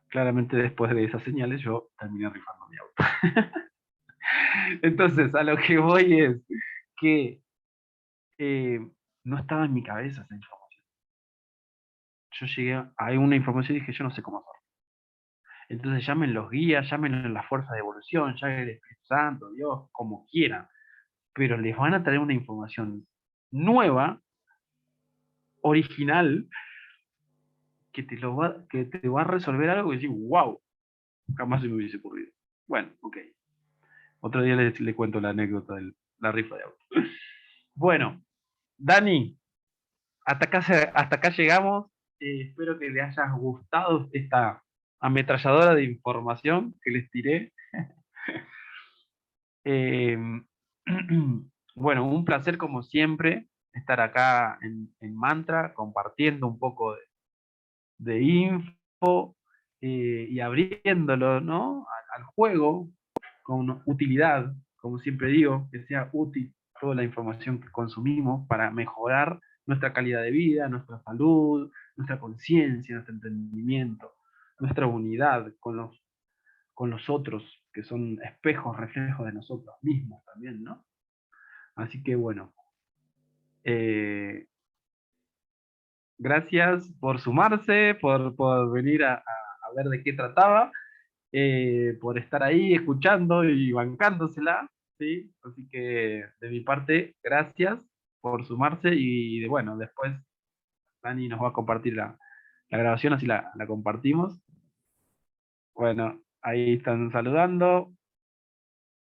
claramente después de esas señales yo terminé rifando mi auto. Entonces, a lo que voy es que no estaba en mi cabeza esa información. Yo llegué a una información y dije, yo no sé cómo hacerlo. Entonces llamen los guías, llamen la fuerza de evolución, llamen el Espíritu Santo, Dios, como quieran. Pero les van a traer una información nueva, original, que te va a resolver algo y decir, wow, jamás se me hubiese ocurrido. Bueno, ok. Otro día le cuento la anécdota de la rifa de auto. Bueno, Dani, hasta acá llegamos. Espero que les haya gustado esta ametralladora de información que les tiré. Eh, bueno, un placer como siempre estar acá en Mantra, compartiendo un poco de info y abriéndolo, ¿no? al juego con utilidad, como siempre digo, que sea útil toda la información que consumimos para mejorar nuestra calidad de vida, nuestra salud, nuestra conciencia, nuestro entendimiento, nuestra unidad con los otros, que son espejos, reflejos de nosotros mismos también, ¿no? Así que bueno, gracias por sumarse, por venir a ver de qué trataba, por estar ahí escuchando y bancándosela, ¿sí? Así que de mi parte, gracias por sumarse y bueno, después Dani nos va a compartir la grabación, así la compartimos. Bueno, ahí están saludando.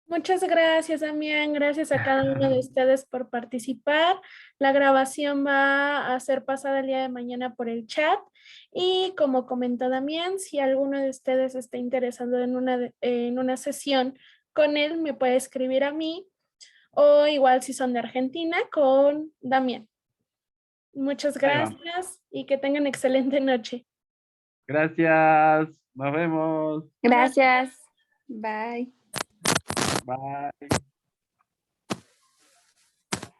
Muchas gracias, Damián. Gracias a cada uno de ustedes por participar. La grabación va a ser pasada el día de mañana por el chat. Y como comentó Damián, si alguno de ustedes está interesado en una sesión con él me puede escribir a mí, o igual si son de Argentina, con Damián. Muchas Ahí va. gracias y que tengan excelente noche. Gracias. Nos vemos. Gracias. Bye. Bye.